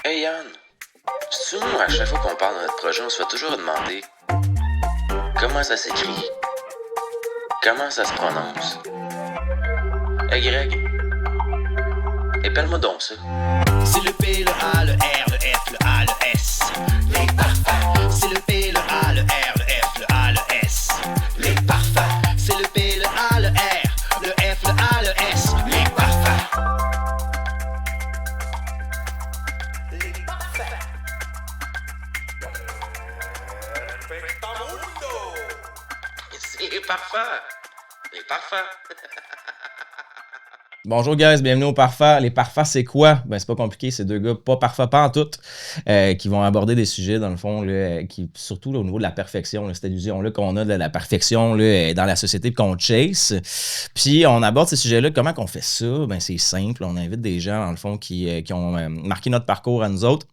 Hey Yann, c'est-tu nous, à chaque fois qu'on parle de notre projet, on se fait toujours demander comment ça s'écrit? Comment ça se prononce? Hey Greg, épelle-moi donc ça. C'est le P, le A, le R, le F, le A, le S. Les parfums. C'est le P, le A, le R, le F, le A, le S. Les parfums. C'est le P, le A, le R, le F, le A, le S. Les parfums. Les parfums. C'est les parfums. Les parfums. Bonjour guys, bienvenue au Parfait. Les Parfaits, c'est quoi? Ben c'est pas compliqué, c'est deux gars pas parfaits, pas en tout, qui vont aborder des sujets, dans le fond, là, qui surtout là, au niveau de la perfection, là, cette illusion-là qu'on a de la perfection là, dans la société qu'on chase. Puis on aborde ces sujets-là. Comment qu'on fait ça? Ben c'est simple, on invite des gens, dans le fond, qui ont marqué notre parcours à nous autres.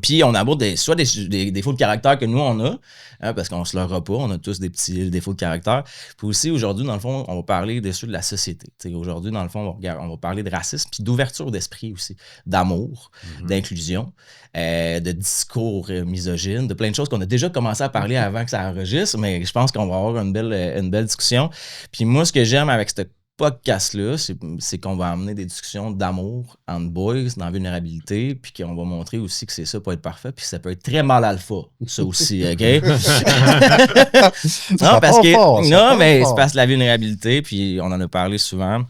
Puis on aborde soit des défauts de caractère que nous on a, hein, parce qu'on se leurra pas, on a tous des petits défauts de caractère. Puis aussi aujourd'hui, dans le fond, on va parler des sujets de la société. T'sais, aujourd'hui, dans le fond, on va parler de racisme, puis d'ouverture d'esprit aussi, d'amour, d'inclusion, de discours misogynes, de plein de choses qu'on a déjà commencé à parler avant que ça enregistre, mais je pense qu'on va avoir une belle discussion. Puis moi, ce que j'aime avec cette podcast-là, c'est qu'on va amener des discussions d'amour entre boys, dans la vulnérabilité, puis qu'on va montrer aussi que c'est ça pas être parfait, puis ça peut être très mal alpha, ça aussi, OK? Non, parce que c'est parce que la vulnérabilité, puis on en a parlé souvent,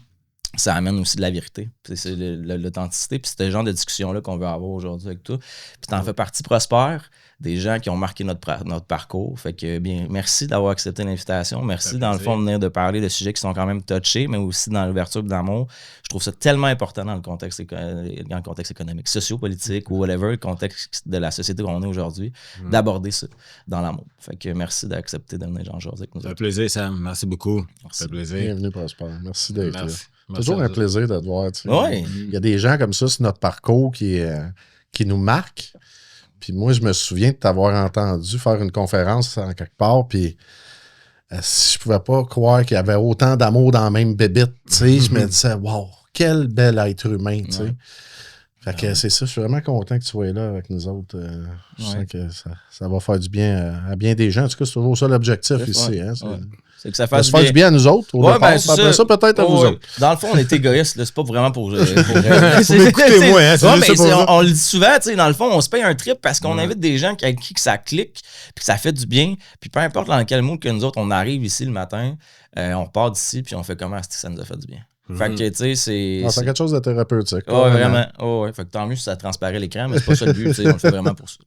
ça amène aussi de la vérité. C'est l'authenticité, puis c'est ce genre de discussion-là qu'on veut avoir aujourd'hui avec toi. Puis t'en fais partie, Prosper, des gens qui ont marqué notre parcours. Fait que, bien, merci d'avoir accepté l'invitation. Merci, dans le fond, de venir de parler de sujets qui sont quand même touchés, mais aussi dans l'ouverture de l'amour. Je trouve ça tellement important dans le contexte économique, sociopolitique ou whatever, le contexte de la société qu'on est aujourd'hui, d'aborder ça dans l'amour. Fait que merci d'accepter de venir jaser avec nous. Ça fait plaisir, Sam. Merci beaucoup. Merci. Ça fait plaisir. Bienvenue, Prosper. Merci d'être là. C'est Merci toujours un plaisir de te voir. Tu sais. Ouais. Il y a des gens comme ça sur notre parcours qui nous marquent. Puis moi, je me souviens de t'avoir entendu faire une conférence en quelque part. Puis je pouvais pas croire qu'il y avait autant d'amour dans la même bébite. Tu sais, je me disais, wow, quel bel être humain. Tu sais. Ouais. Fait que c'est ça, je suis vraiment content que tu sois là avec nous autres. Je sens que ça va faire du bien à bien des gens. En tout cas, c'est toujours ça l'objectif ici. Hein, c'est que ça fasse du bien à nous autres. Au départ, ben, après ça, peut-être à vous autres. Dans le fond, on est égoïste. Là, c'est pas vraiment pour m'écoutez moins. Hein, on le dit souvent. Dans le fond, on se paye un trip parce qu'on invite des gens avec qui que ça clique puis que ça fait du bien. Puis peu importe dans quel mood que nous autres, on arrive ici le matin, on repart d'ici puis on fait comment ça nous a fait du bien. Fait que, tu sais, c'est quelque chose de thérapeutique. Ouais, vraiment. Ouais. Fait que tant mieux si ça transparaît l'écran, mais c'est pas ça le but. On le fait vraiment pour ça.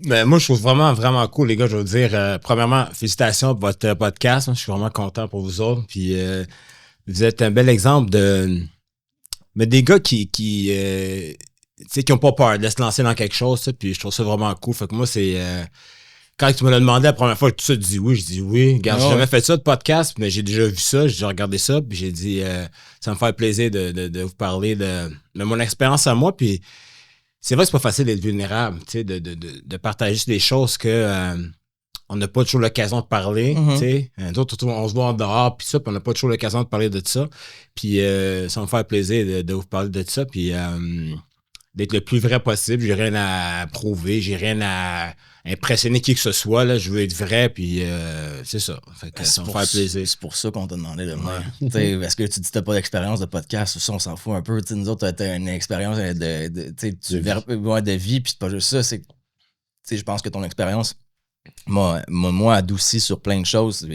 Ben, moi, je trouve vraiment, vraiment cool, les gars. Je veux dire, premièrement, félicitations pour votre podcast. Je suis vraiment content pour vous autres. Puis, vous êtes un bel exemple mais des gars qui ont pas peur de se lancer dans quelque chose. Ça, puis, je trouve ça vraiment cool. Fait que moi, c'est... quand tu me l'as demandé la première fois que tu dis oui, je dis oui. Regarde, j'ai jamais fait ça de podcast, mais j'ai déjà vu ça, j'ai déjà regardé ça, puis j'ai dit ça me fait plaisir de vous parler de mon expérience à moi. Puis c'est vrai que c'est pas facile d'être vulnérable, tu sais, de partager des choses que on n'a pas toujours l'occasion de parler. Tu sais. Nous autres, on se voit en dehors, puis ça, puis on n'a pas toujours l'occasion de parler de ça. Puis ça me fait plaisir de vous parler de ça, puis d'être le plus vrai possible. J'ai rien à prouver, j'ai rien à impressionner qui que ce soit. Là. Je veux être vrai, puis c'est ça. Fait que ça me fait plaisir. C'est pour ça qu'on t'a demandé de venir. Parce que tu dis que t'as pas d'expérience de podcast, ça, on s'en fout un peu. T'sais, nous autres, t'as une expérience de vie, puis c'est pas juste ça. Je pense que ton expérience m'a adouci sur plein de choses.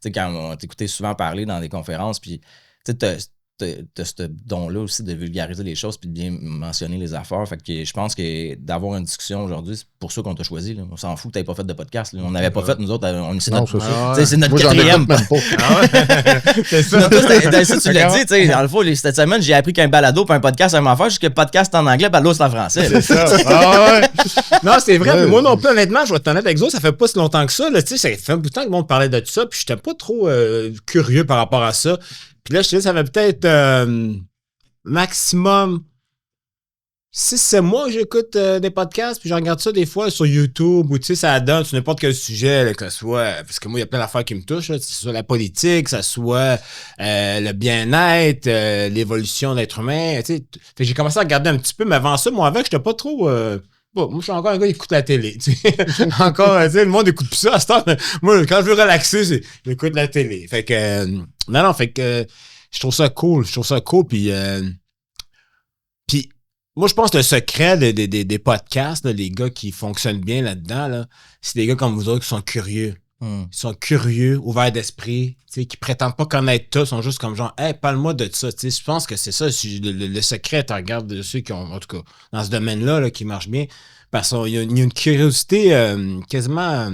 Quand on t'écoutait souvent parler dans des conférences, puis t'as ce don-là aussi de vulgariser les choses puis de bien mentionner les affaires. Fait que je pense que d'avoir une discussion aujourd'hui, c'est pour ça qu'on t'a choisi. Là. On s'en fout que t'avais pas fait de podcast. Là. On n'avait pas fait, nous autres. C'est notre moi, quatrième. C'est ça. Ça, tu l'as dit. Dans le fond, cette semaine, j'ai appris qu'un balado et un podcast, c'est la même affaire. Juste que podcast en anglais, balado, c'est en français. C'est ça. Non, c'est vrai. Mais moi non plus, honnêtement, je vais être honnête avec vous, ça fait pas si longtemps que ça. Là, ça fait un bout de temps que le monde parlait de tout ça. Puis j'étais pas trop curieux par rapport à ça. Puis là, je te dis, ça fait peut-être maximum 6-7 mois que j'écoute des podcasts, puis je regarde ça des fois sur YouTube, ou tu sais, ça donne sur n'importe quel sujet, là, que ce soit, parce que moi, il y a plein d'affaires qui me touchent, là, que ce soit la politique, que ce soit le bien-être, l'évolution de l'être humain, tu sais. Fait que j'ai commencé à regarder un petit peu, mais avant ça, moi, avec, j'étais pas trop... bon, moi, je suis encore un gars qui écoute la télé, tu sais. Encore, tu sais, le monde écoute plus ça à ce temps. Moi, quand je veux relaxer, j'écoute la télé. Fait que, non, fait que, je trouve ça cool, puis moi, je pense que le secret des podcasts, là, les gars qui fonctionnent bien là-dedans, là, c'est des gars comme vous autres qui sont curieux. Ils sont curieux, ouverts d'esprit, tu sais, qui prétendent pas connaître tout, sont juste comme genre, hey, parle-moi de ça. Tu sais, je pense que c'est ça, le secret, tu regardes de ceux qui ont, en tout cas, dans ce domaine-là, là, qui marche bien, parce qu'il y a une curiosité quasiment,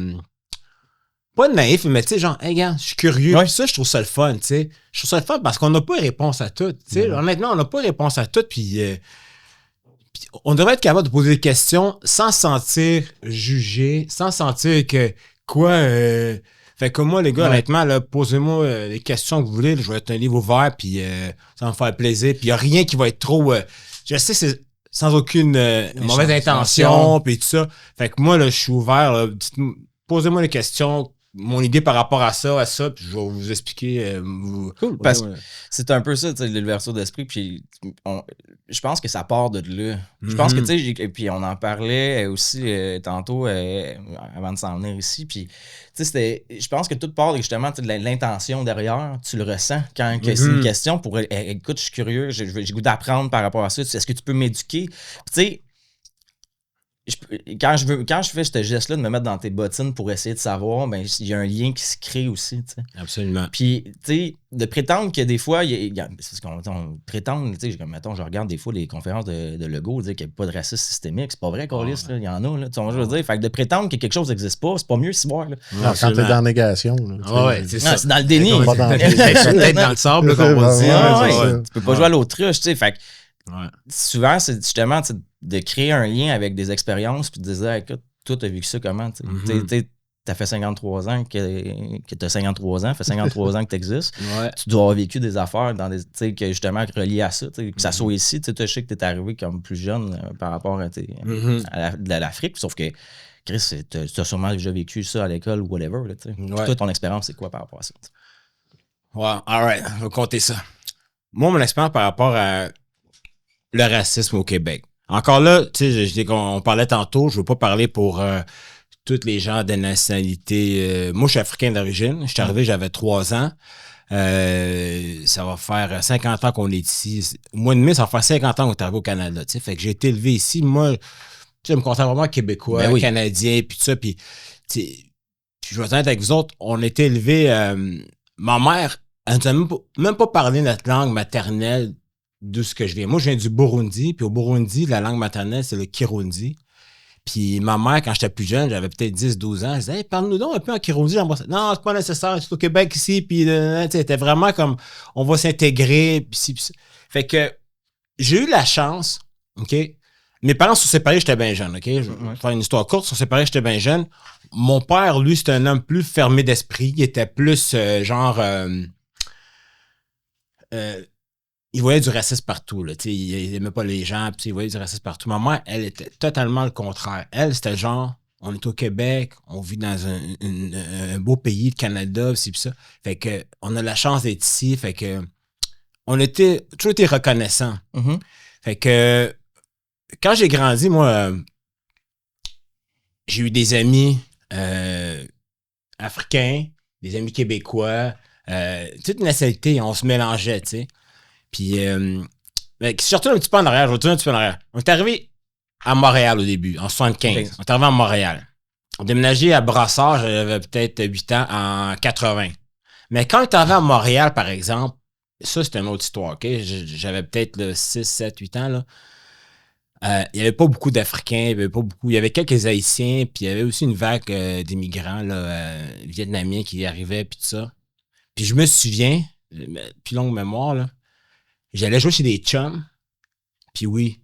pas naïf, mais tu sais, genre, hey, gars, je suis curieux. Ouais. Puis ça, je trouve ça le fun, tu sais. Je trouve ça le fun parce qu'on n'a pas réponse à tout. Tu sais, honnêtement, on n'a pas réponse à tout, puis on devrait être capable de poser des questions sans se sentir jugé, sans sentir que fait que moi, les gars, honnêtement, là, posez-moi les questions que vous voulez. Là, je vais être un livre ouvert, puis ça va me faire plaisir. Puis il n'y a rien qui va être trop... je sais, c'est sans aucune mauvaise intention, puis tout ça. Fait que moi, là, je suis ouvert. Là, posez-moi les questions, mon idée par rapport à ça, puis je vais vous expliquer. Cool, parce que c'est un peu ça, tu sais, l'ouverture d'esprit, puis je pense que ça part de là. Je pense que, tu sais, puis on en parlait aussi tantôt, avant de s'en venir ici, puis, tu sais, je pense que tout part justement de l'intention derrière, tu le ressens quand que c'est une question pour, écoute, je suis curieux, j'ai goût d'apprendre par rapport à ça, est-ce que tu peux m'éduquer? Puis, tu sais, quand je fais ce geste-là de me mettre dans tes bottines pour essayer de savoir, ben il y a un lien qui se crée aussi, tu sais. Absolument. Puis, tu sais, de prétendre que des fois, c'est ce qu'on prétend, tu sais, comme, mettons, je regarde des fois les conférences de Legault, dire qu'il n'y a pas de racisme systémique, c'est pas vrai, Carlis, il y en a, là, tu sais, je veux dire, fait que de prétendre que quelque chose n'existe pas, c'est pas mieux si voir, là. Non, quand t'es dans la négation, là, Ouais, c'est ça. C'est dans le déni. Pas dans le Peut-être dans le sable, là, qu'on va dire. Tu peux pas jouer à l'autruche, tu sais, fait que Ouais. souvent, c'est justement de créer un lien avec des expériences puis de dire, écoute, toi, t'as vécu ça comment? T'as fait 53 ans que t'as 53 ans, fait 53 ans que t'existes. Ouais. Tu dois avoir vécu des affaires dans des, que justement reliées à ça. Que ça soit ici, tu sais que t'es arrivé comme plus jeune par rapport à, à l'Afrique, sauf que Chris, t'as sûrement déjà vécu ça à l'école ou whatever. Là, Puis toi, ton expérience, c'est quoi par rapport à ça? Ouais, alright, je vais compter ça. Moi, mon expérience par rapport à le racisme au Québec. Encore là, tu sais, on parlait tantôt, je veux pas parler pour tous les gens de nationalité. Moi, je suis africain d'origine. Je suis arrivé, j'avais 3 ans. Ça va faire 50 ans qu'on est ici. Au mois de mai, ça va faire 50 ans qu'on est arrivé au Canada. Tu sais, fait que j'ai été élevé ici. Moi, tu sais, je me considère vraiment québécois, canadien, puis tout ça. Puis, je vais être honnête avec vous autres, on a été élevés... ma mère, elle nous a même pas parlé notre langue maternelle d'où ce que je viens. Moi, je viens du Burundi, puis au Burundi, la langue maternelle, c'est le Kirundi. Puis ma mère, quand j'étais plus jeune, j'avais peut-être 10-12 ans, elle disait hey, « parle-nous donc un peu en Kirundi. » Non, c'est pas nécessaire, c'est au Québec ici. Puis c'était vraiment comme, on va s'intégrer. Puis ça. Fait que j'ai eu la chance, OK? Mes parents sont séparés, j'étais bien jeune, OK? Je vais faire une histoire courte, ils sont séparés, j'étais bien jeune. Mon père, lui, c'était un homme plus fermé d'esprit. Il était plus il voyait du racisme partout. Là, il n'aimait pas les gens, puis il voyait du racisme partout. Ma mère, elle était totalement le contraire. Elle, c'était genre, on est au Québec, on vit dans un beau pays, le Canada, pis ça. Fait que on a la chance d'être ici. Fait que on était toujours été reconnaissants. Mm-hmm. Fait que quand j'ai grandi, moi, j'ai eu des amis africains, des amis québécois, toute nationalité, on se mélangeait, tu sais. Puis, surtout un petit peu en arrière, je vais tourner un petit peu en arrière. On est arrivé à Montréal au début, en 75. On est arrivé à Montréal. On déménageait à Brassard, j'avais peut-être 8 ans, en 80. Mais quand on est arrivé à Montréal, par exemple, ça, c'était une autre histoire, OK? J'avais peut-être 6, 7, 8 ans, là. Il n'y avait pas beaucoup d'Africains, il y avait quelques Haïtiens, puis il y avait aussi une vague d'immigrants là, vietnamiens qui arrivaient, puis tout ça. Puis je me souviens, plus longue mémoire, là, j'allais jouer chez des chums, puis oui,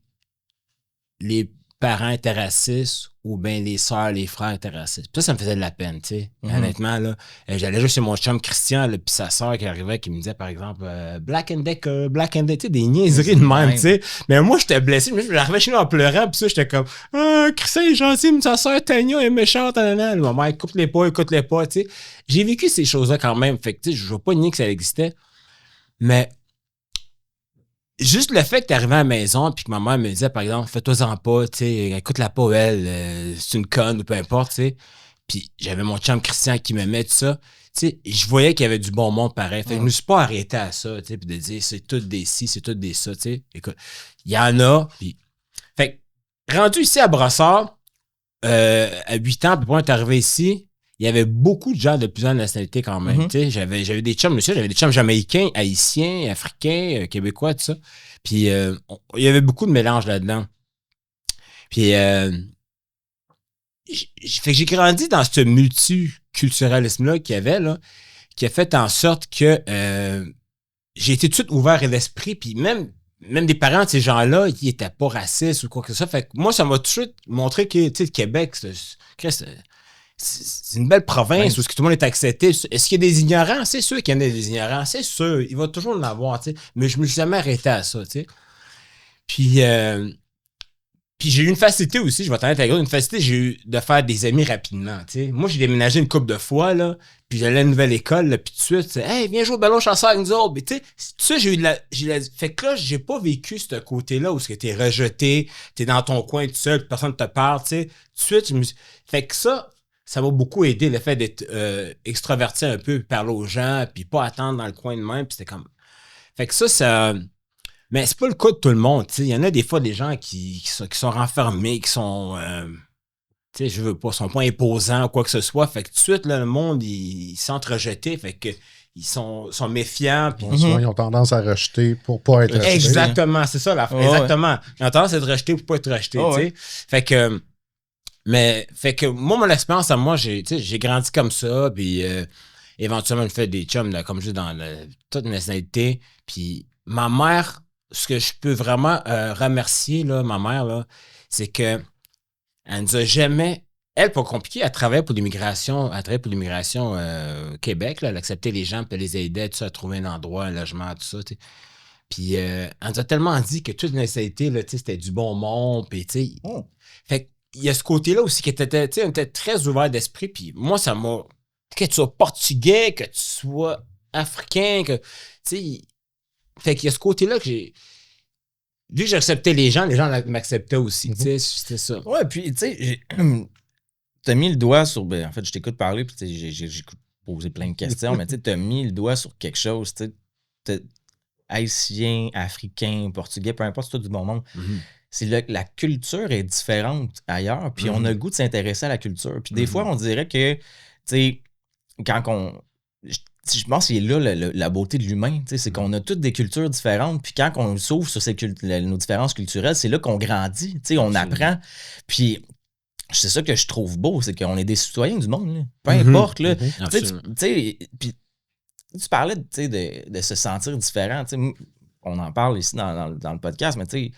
parents étaient racistes ou bien les sœurs, les frères étaient racistes. Puis ça me faisait de la peine, tu sais. Honnêtement, là, j'allais juste chez mon chum Christian, puis sa sœur qui arrivait, qui me disait, par exemple, Black and Decker, tu sais, des niaiseries de même, tu sais. Mais moi, j'étais blessé. J'arrivais chez nous en pleurant, puis ça, j'étais comme, Christian est gentil, mais sa sœur Tania est méchante, nanana. Ma mère, écoute-les pas, tu sais. J'ai vécu ces choses-là quand même. Fait que, tu sais, je veux pas nier que ça existait. Mais juste le fait que t'es arrivé à la maison puis que ma mère me disait, par exemple, fais-toi-en pas, tu sais, écoute-la pas, elle, c'est une conne ou peu importe, tu sais. Puis j'avais mon chum Christian qui m'aimait, tout ça. Tu sais, je voyais qu'il y avait du bon monde pareil. Fait que je me suis pas arrêté à ça, tu sais, puis de dire, c'est tout des ci, c'est tout des ça, tu sais. Écoute, il y en a, puis... Fait que, rendu ici à Brossard, à 8 ans, puis quand on est arrivé ici, il y avait beaucoup de gens de plusieurs nationalités quand même. Tu sais, j'avais des chums, monsieur, j'avais des chums jamaïcains, haïtiens, africains, québécois, tout ça. Puis il y avait beaucoup de mélange là-dedans. Puis fait que j'ai grandi dans ce multiculturalisme-là qu'il y avait, là, qui a fait en sorte que j'ai été tout de suite ouvert d'esprit, puis même des parents de ces gens-là, ils étaient pas racistes ou quoi que ce soit. Fait que moi, ça m'a tout de suite montré que, tu sais, le Québec, c'est une belle province où tout le monde est accepté. Est-ce qu'il y a des ignorants? C'est sûr qu'il y en a des ignorants. C'est sûr. Il va toujours en avoir, tu sais. Mais je me suis jamais arrêté à ça, tu sais. Puis j'ai eu une facilité aussi, je vais t'en être une facilité, j'ai eu de faire des amis rapidement, tu sais. Moi, j'ai déménagé une couple de fois, là, puis j'allais à une nouvelle école, là, puis tout de suite, hey, viens jouer au ballon chasseur avec nous autres. Mais tu sais, tout ça, fait que là, j'ai pas vécu ce côté-là où t'es rejeté, t'es dans ton coin tout seul, personne te parle, tu sais. Tout de suite, fait que ça m'a beaucoup aidé, le fait d'être extraverti un peu, parler aux gens, puis pas attendre dans le coin de même, puis c'était comme... Fait que ça... Mais c'est pas le cas de tout le monde, tu sais. Il y en a des fois des gens qui sont renfermés, qui sont... tu sais, je veux pas, sont pas imposants ou quoi que ce soit. Fait que tout de suite, là, le monde, ils se sentent rejetés, fait que ils sont méfiants. Puis ils ont tendance à rejeter pour pas être rejetés. Exactement, c'est ça. Exactement. Ils ont tendance à être rejetés pour pas être rejetés, tu sais. Fait que moi, mon expérience à moi, j'ai grandi comme ça, puis éventuellement, je fais des chums, là, comme je dis, dans toute nationalité. Puis ma mère, ce que je peux vraiment remercier, là, ma mère, là, c'est que elle nous a jamais... Elle, pas compliqué, elle travaillait pour l'immigration, Québec, là, elle acceptait les gens, puis elle les aidait, tout ça, à trouver un endroit, un logement, tout ça, tu sais. Puis elle nous a tellement dit que toute nationalité, là, tu sais, c'était du bon monde, puis tu sais... Fait il y a ce côté-là aussi qui était, tu sais, on était très ouvert d'esprit, puis moi, ça m'a... Que tu sois portugais, que tu sois africain, que... Tu sais... Fait qu'il y a ce côté-là que j'ai... Vu que j'acceptais les gens m'acceptaient aussi, tu sais, c'était ça. Ouais, puis, tu sais, t'as mis le doigt sur... Ben, en fait, je t'écoute parler, puis j'ai posé plein de questions, mais tu sais, t'as mis le doigt sur quelque chose, tu sais, haïtien, africain, portugais, peu importe, c'est tout du bon monde. C'est la culture est différente ailleurs, puis on a le goût de s'intéresser à la culture. Puis des fois, on dirait que, tu sais, quand on... Je pense que c'est là la beauté de l'humain, c'est qu'on a toutes des cultures différentes, puis quand on s'ouvre sur nos différences culturelles, c'est là qu'on grandit, on apprend. Puis c'est ça que je trouve beau, c'est qu'on est des citoyens du monde, là. Peu importe. Là. Puis tu parlais de se sentir différent. On en parle ici dans le podcast, mais tu sais,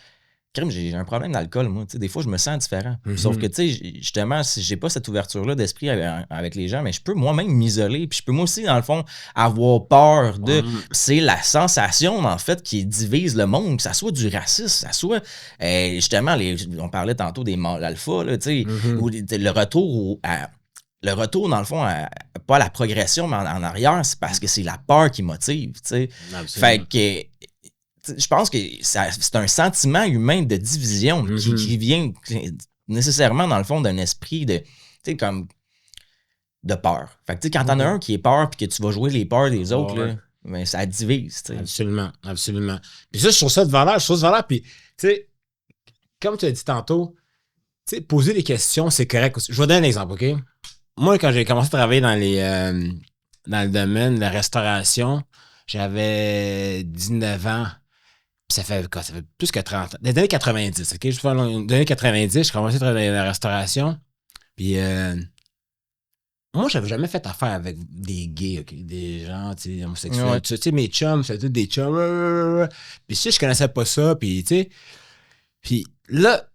j'ai un problème d'alcool, moi. Des fois, je me sens différent. Sauf que, justement, si j'ai pas cette ouverture-là d'esprit avec les gens, mais je peux moi-même m'isoler. Puis je peux moi aussi, dans le fond, avoir peur de... C'est la sensation, en fait, qui divise le monde, que ça soit du racisme, ça soit, justement, on parlait tantôt des mâles alpha, là, ou le retour, dans le fond, pas à la progression, mais en arrière, c'est parce que c'est la peur qui motive, tu sais. Fait que... Je pense que c'est un sentiment humain de division qui vient nécessairement, dans le fond, d'un esprit de, comme de peur. Fait que quand t'en as un qui est peur puis que tu vas jouer les peurs des autres, là, ben, ça divise. T'sais. Absolument. Puis ça, je trouve ça de valeur. Puis, tu sais, comme tu as dit tantôt, tu sais, poser des questions, c'est correct aussi. Je vais donner un exemple, OK? Moi, quand j'ai commencé à travailler dans le domaine de la restauration, j'avais 19 ans. Ça fait plus que 30 ans. Dans les années 90, OK? Dans les années 90, j'ai commencé à travailler dans la restauration. Puis, moi, j'avais jamais fait affaire avec des gays, OK? Des gens, tu sais, homosexuels. Ouais. Tu sais, mes chums, c'était tous des chums. Puis, si je connaissais pas ça, puis, tu sais. Puis, là,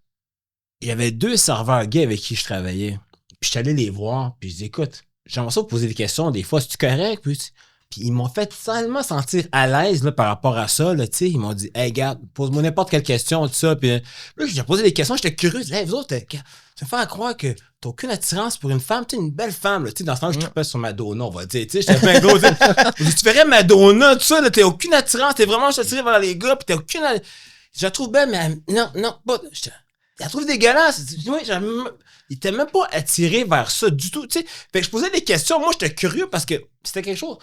il y avait 2 serveurs gays avec qui je travaillais. Puis je suis allé les voir, puis je dis, écoute, j'aimerais ça vous poser des questions, des fois, c'est-tu correct? Puis ils m'ont fait tellement sentir à l'aise là, par rapport à ça. Là, ils m'ont dit, hey, regarde, pose-moi n'importe quelle question, tout ça. Puis là, j'ai posé des questions, j'étais curieux. Hey, vous autres, tu me faire croire que t'as aucune attirance pour une femme, tu sais, une belle femme. Là, dans ce temps, je trippais sur Madonna, on va dire. J'étais bien gros. Tu ferais Madonna, tout ça, là, t'as aucune attirance, t'es vraiment attiré vers les gars, puis t'as aucune. Je la trouve belle, mais non, pas. Je la trouve dégueulasse. Oui, il était même pas attiré vers ça du tout. Fait que je posais des questions. Moi, j'étais curieux parce que c'était quelque chose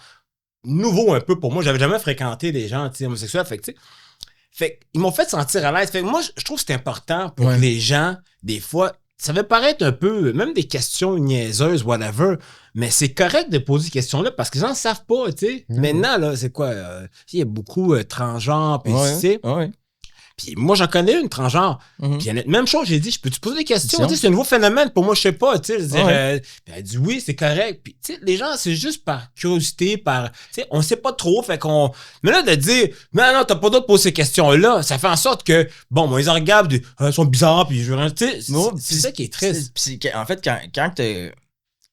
nouveau un peu pour moi. J'avais jamais fréquenté des gens homosexuels. Fait qu'ils m'ont fait sentir à l'aise. Fait que moi, je trouve que c'est important pour les gens, des fois. Ça va paraître un peu, même des questions niaiseuses, whatever, mais c'est correct de poser ces questions-là parce que les gens ne savent pas, tu sais. Maintenant, là, c'est quoi? Il y a beaucoup transgenres, puis tu sais. Puis moi, j'en connais une transgenre. Puis même chose, j'ai dit, je peux-tu poser des questions? C'est un nouveau phénomène. Pour moi, je sais pas. Tu sais, puis elle dit oui, c'est correct. Puis tu sais, les gens, c'est juste par curiosité, tu sais, on sait pas trop. Fait qu'on. Mais là, de dire, non, t'as pas d'autre pour ces questions-là, ça fait en sorte que, bon, moi, ils en regardent, ils sont bizarres, puis je veux rien. Tu sais, c'est ça qui est triste. En fait, quand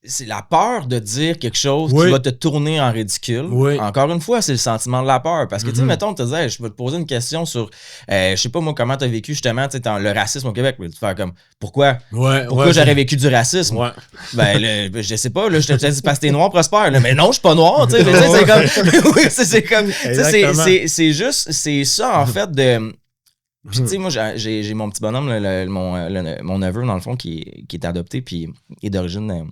c'est la peur de dire quelque chose qui va te tourner en ridicule. Encore une fois, c'est le sentiment de la peur. Parce que, tu sais, mettons, tu te disais, je vais te poser une question sur, je sais pas moi, comment tu as vécu justement le racisme au Québec. Tu fais comme, pourquoi j'aurais vécu du racisme? Ben, je sais pas, là, je te dis, parce que t'es noir, prospère. Là, mais non, je suis pas noir, tu sais. C'est comme, c'est juste, c'est ça, en fait, de. Puis, tu sais, moi, j'ai mon petit bonhomme, mon neveu, dans le fond, qui est adopté, puis il est d'origine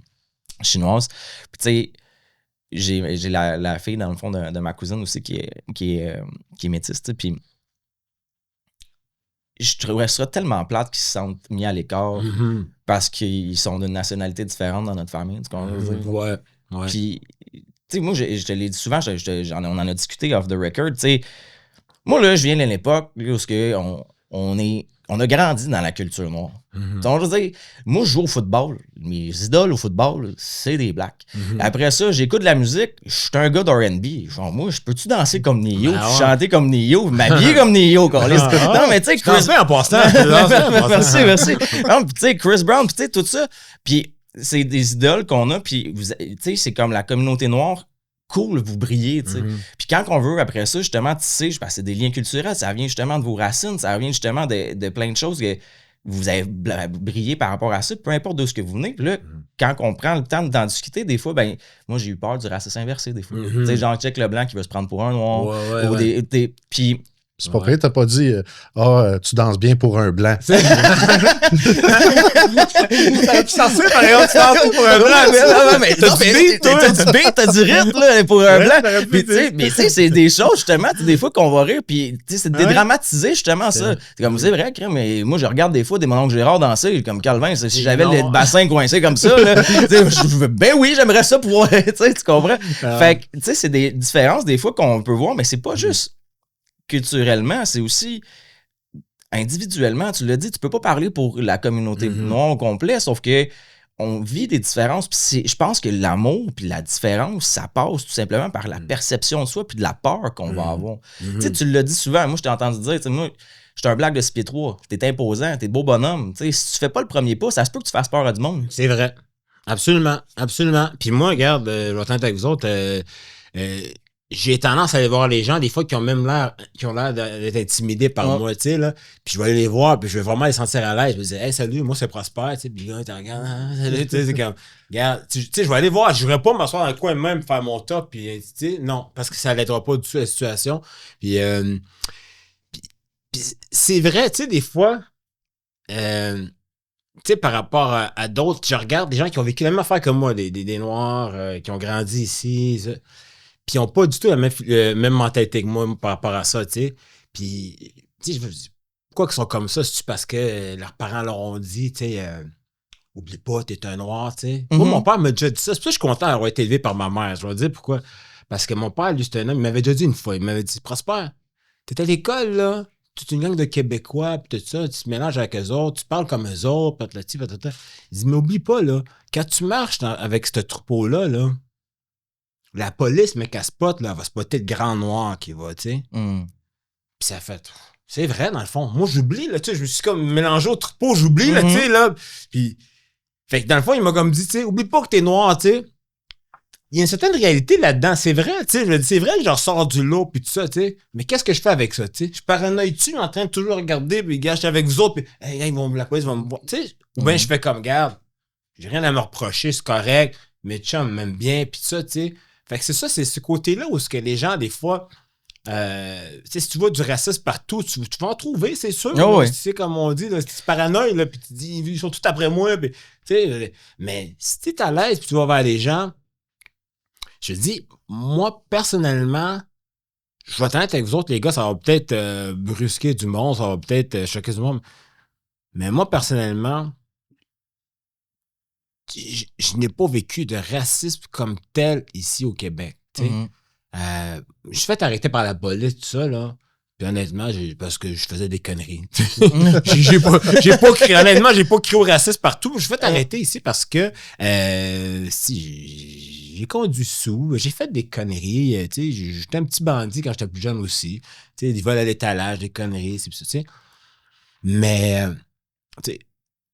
chinoise. Puis, tu sais, j'ai la fille, dans le fond, de ma cousine aussi qui est métisse, tu sais. Puis, je trouverais ça tellement plate qu'ils se sentent mis à l'écart parce qu'ils sont d'une nationalité différente dans notre famille. Tu comprends? Ouais. Puis, tu sais, moi, je te l'ai dit souvent, on en a discuté off the record, tu sais. Moi, là, je viens d'une époque où on a grandi dans la culture noire. Donc, je veux dire, moi, je joue au football. Mes idoles au football, c'est des blacks. Après ça, j'écoute de la musique. Je suis un gars d'R&B. Genre, moi, je peux-tu danser comme Neo, chanter comme Neo, m'habiller comme Neo? Non, mais tu sais, Chris... en passant. Merci. Non, puis tu sais, Chris Brown, puis tu sais, tout ça. Puis c'est des idoles qu'on a, puis tu sais, c'est comme la communauté noire. Cool, vous brillez, tu sais. Puis quand on veut, après ça, justement, tu sais, c'est des liens culturels, ça vient justement de vos racines, ça vient justement de plein de choses que vous avez brillé par rapport à ça, peu importe d'où ce que vous venez. Puis là, quand on prend le temps d'en discuter, des fois, ben, moi, j'ai eu peur du racisme inversé, des fois. Tu sais, genre, check le blanc qui veut se prendre pour un noir. Puis... C'est pas vrai, t'as pas dit tu danses bien pour un blanc. Tu censé, par exemple, tu danses pour un blanc. Mais t'as du beat, t'as du rythme là, pour un blanc. Puis, mais tu sais, c'est des choses, justement, des fois qu'on va rire, puis c'est de dédramatiser, justement, ça. C'est comme, c'est vrai, mais moi, je regarde des fois des Mon oncle Gérard danser, comme Calvin, si j'avais le bassin coincé comme ça, là, ben oui, j'aimerais ça pouvoir, tu comprends? Fait que, tu sais, c'est des différences, des fois, qu'on peut voir, mais c'est pas juste culturellement, c'est aussi individuellement, tu l'as dit, tu peux pas parler pour la communauté noire au complet, sauf que on vit des différences, puis je pense que l'amour puis la différence, ça passe tout simplement par la perception de soi puis de la peur qu'on va avoir. Tu sais, tu l'as dit souvent, moi je t'ai entendu dire, moi, j'étais un black de 6 pieds 3, t'es imposant, t'es beau bonhomme, tu sais, si tu fais pas le premier pas, ça se peut que tu fasses peur à du monde. C'est vrai. Absolument. Puis moi, regarde, je vais t'entendre avec vous autres, j'ai tendance à aller voir les gens, des fois, qui ont l'air d'être intimidés par moi, tu sais, là. Puis je vais aller les voir, puis je vais vraiment les sentir à l'aise. Je vais dire, hey, salut, moi, c'est Prosper, tu sais. Puis là, tu regardes, salut, tu sais, c'est comme, regarde, tu sais, je vais aller voir, je voudrais pas m'asseoir dans le coin même, faire mon top, puis, tu sais, non, parce que ça n'aidera pas du tout la situation. Puis c'est vrai, tu sais, des fois, tu sais, par rapport à d'autres, je regarde des gens qui ont vécu la même affaire que moi, des Noirs, qui ont grandi ici, ça. Puis ils n'ont pas du tout la même mentalité que moi par rapport à ça, tu sais. Puis, tu sais, je me dis, pourquoi qu'ils sont comme ça? C'est-tu parce que leurs parents leur ont dit, tu sais, oublie pas, t'es un noir, tu sais. Moi, mon père m'a déjà dit ça. C'est pour ça que je suis content d'avoir été élevé par ma mère. Je vais dire pourquoi. Parce que mon père, lui, c'est un homme, il m'avait déjà dit une fois, il m'avait dit, Prosper, t'es à l'école, là, toute une gang de Québécois, puis tout ça, tu te mélanges avec eux autres, tu parles comme eux autres, patati, patata. Il dit, mais oublie pas, là, quand tu marches avec ce troupeau-là, là, la police, mec, elle spot, là, elle va spotter le grand noir qui va, tu sais. Puis ça fait, c'est vrai, dans le fond. Moi, j'oublie, là, tu sais, je me suis comme mélangé au troupeau, j'oublie, là, tu sais, là. Puis, fait que dans le fond, il m'a comme dit, tu sais, oublie pas que t'es noir, tu sais. Il y a une certaine réalité là-dedans, c'est vrai, tu sais. Je me dis, c'est vrai que je ressors du lot, puis tout ça, tu sais. Mais qu'est-ce que je fais avec ça, tu sais? Je paranoïe-tu en train de toujours regarder, puis gars, je suis avec vous autres, puis hey, la police va me voir, tu sais. Ou bien je fais comme, garde, j'ai rien à me reprocher, c'est correct, mes chums m'aiment bien, puis tout ça, tu sais. Fait que c'est ça, c'est ce côté-là où ce que les gens, des fois, tu sais, si tu vois du racisme partout, tu vas en trouver, c'est sûr. Oh, ouais. Tu sais, comme on dit, là, tu paranoïes, là, puis tu dis, ils sont tous après moi, puis, tu sais, mais si t'es à l'aise, puis tu vas vers les gens, je dis, moi, personnellement, je vais être honnête avec vous autres, les gars, ça va peut-être brusquer du monde, ça va peut-être choquer du monde, mais moi, personnellement, je n'ai pas vécu de racisme comme tel ici au Québec, tu sais. Je suis fait arrêter par la police, tout ça, là. Puis honnêtement, parce que je faisais des conneries. j'ai pas crié, honnêtement, j'ai pas crié au racisme partout. Je suis fait arrêter ici parce que j'ai conduit sous, j'ai fait des conneries. Tu sais, j'étais un petit bandit quand j'étais plus jeune aussi. Tu sais, des vols à l'étalage, des conneries, c'est ça, tu sais. Mais, tu sais,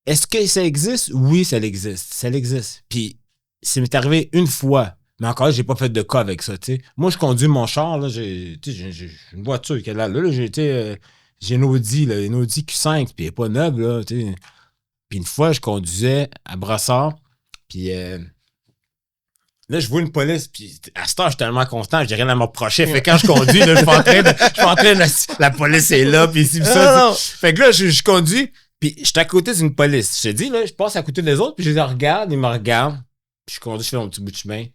est-ce que ça existe? Oui, ça existe. Ça existe. Puis, ça m'est arrivé une fois. Mais encore là, j'ai pas fait de cas avec ça, tu sais. Moi, je conduis mon char, là, j'ai une voiture qui est là. Là, j'ai une Audi, là, une Audi Q5, puis elle est pas neuve, là, tu sais. Puis une fois, je conduisais à Brossard, puis là, je vois une police, puis à ce temps, je suis tellement content, j'ai rien à me reprocher. Fait que quand je conduis, là, je suis en train de la police est là, puis ici, puis ça. Fait que là, je conduis, puis je suis à côté d'une police. Je te dis, là, je passe à côté des autres, puis je les regarde, ils me regardent, puis je conduis, je fais mon petit bout de chemin.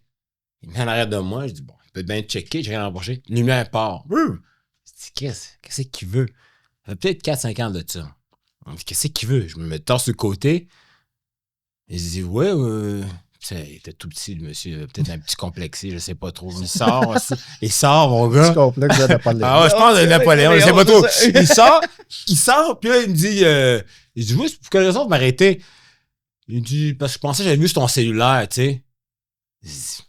Il met en arrière de moi, je dis, bon, il peut bien checker, j'ai rien à reprocher. Lumière part. Je dis, qu'est-ce qu'il veut? Ça fait peut-être 4-5 ans de ça. Qu'est-ce qu'il veut? Je me mets tard sur le côté. Il se dit, ouais, il était tout petit, le monsieur, peut-être un petit complexé, je sais pas trop. Il sort, mon gars. Petit complexe de Napoléon. Ah ouais, je pense de Napoléon, je sais pas trop. Il sort, puis là, il me dit, oui, pour quelle raison vous m'arrêtez? Il dit, parce que je pensais que j'avais vu sur ton cellulaire, tu sais.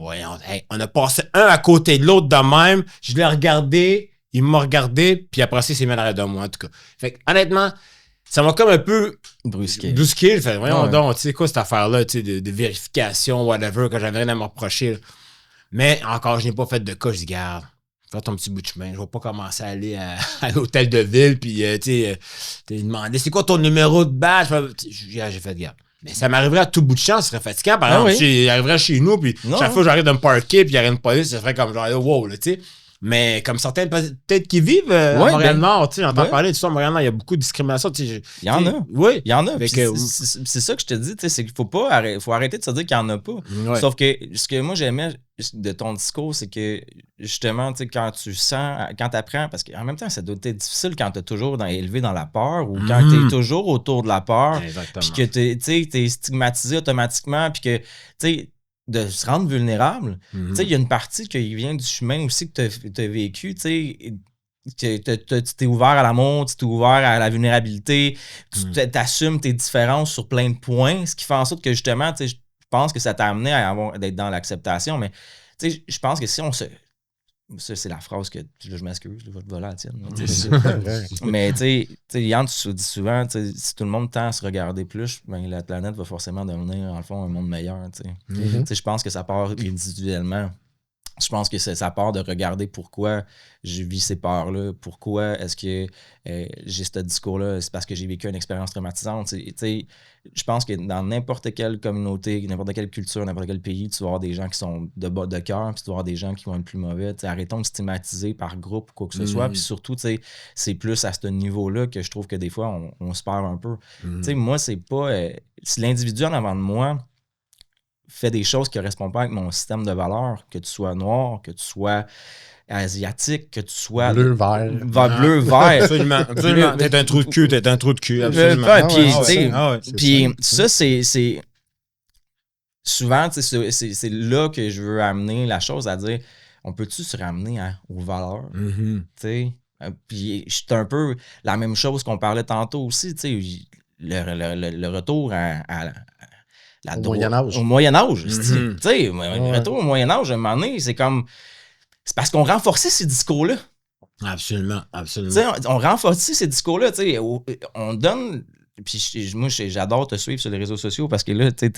Voyons, hey, on a passé un à côté de l'autre de même. Je l'ai regardé, il m'a regardé, puis après ça, il s'est mis à l'arrêt de moi, en tout cas. Fait que, honnêtement, ça m'a comme un peu brusqué. J'ai fait, voyons donc, tu sais quoi cette affaire-là, tu sais, de vérification, whatever, que j'avais rien à me reprocher. Là. Mais encore, je n'ai pas fait de cas, je dis, garde, fais ton petit bout de chemin. Je vais pas commencer à aller à l'hôtel de ville, puis, tu sais, demander, c'est quoi ton numéro de badge? J'ai fait, garde. Mais ça m'arriverait à tout bout de champ, ce serait fatigant. Par exemple, j'arriverais chez nous, puis chaque fois que j'arrive de me parker, puis il y aurait une police, ça serait comme genre, wow, là, tu sais. Mais comme certaines, peut-être qui vivent à Montréal-Nord, tu sais, j'entends parler de ça, à Montréal-Nord, il y a beaucoup de discrimination. Il y en a. Oui. Il y en a. C'est ça que je te dis, tu sais, c'est qu'il faut arrêter de se dire qu'il n'y en a pas. Ouais. Sauf que ce que moi j'aimais de ton discours, c'est que justement, tu sais, quand tu apprends, parce qu'en même temps, ça doit être difficile quand tu es toujours élevé dans la peur ou quand tu es toujours autour de la peur, puis que tu es stigmatisé automatiquement, puis que, tu sais, de se rendre vulnérable. Tu sais, il y a une partie qui vient du chemin aussi que tu as vécu, tu sais, tu t'es ouvert à l'amour, tu t'es ouvert à la vulnérabilité, tu t'assumes tes différences sur plein de points, ce qui fait en sorte que justement, tu sais, je pense que ça t'a amené à d'être dans l'acceptation, mais tu sais, je pense que si on se... Ça, c'est la phrase que je m'excuse, je vais te voler à la tienne. Mais tu sais, Yann, tu dis souvent, si tout le monde tend à se regarder plus, ben, la planète va forcément devenir, en le fond, un monde meilleur. Je pense que ça part individuellement. Je pense que ça part de regarder pourquoi je vis ces peurs-là, pourquoi est-ce que j'ai ce discours-là, c'est parce que j'ai vécu une expérience traumatisante. Je pense que dans n'importe quelle communauté, n'importe quelle culture, n'importe quel pays, tu vas avoir des gens qui sont de bas de cœur, puis tu vas avoir des gens qui vont être plus mauvais. Arrêtons de stigmatiser par groupe ou quoi que ce soit. Puis surtout, c'est plus à ce niveau-là que je trouve que des fois, on se perd un peu. Moi, c'est pas... si l'individu en avant de moi fait des choses qui ne correspondent pas avec mon système de valeurs, que tu sois noir, que tu sois asiatique, que tu sois... Bleu, vert. Bleu, vert. Absolument. T'es un trou de cul, absolument. Puis ça, c'est... Souvent, c'est là que je veux amener la chose à dire, on peut-tu se ramener aux valeurs? Tu sais? Puis c'est un peu la même chose qu'on parlait tantôt aussi, tu sais, le retour au Moyen-Âge. Au Moyen-Âge. Tu sais, retour au Moyen-Âge, à un moment donné, c'est comme... C'est parce qu'on renforçait ces discours-là. Absolument, absolument. Tu sais, on renforce ces discours-là, tu sais, on donne... Puis moi, j'adore te suivre sur les réseaux sociaux parce que là, tu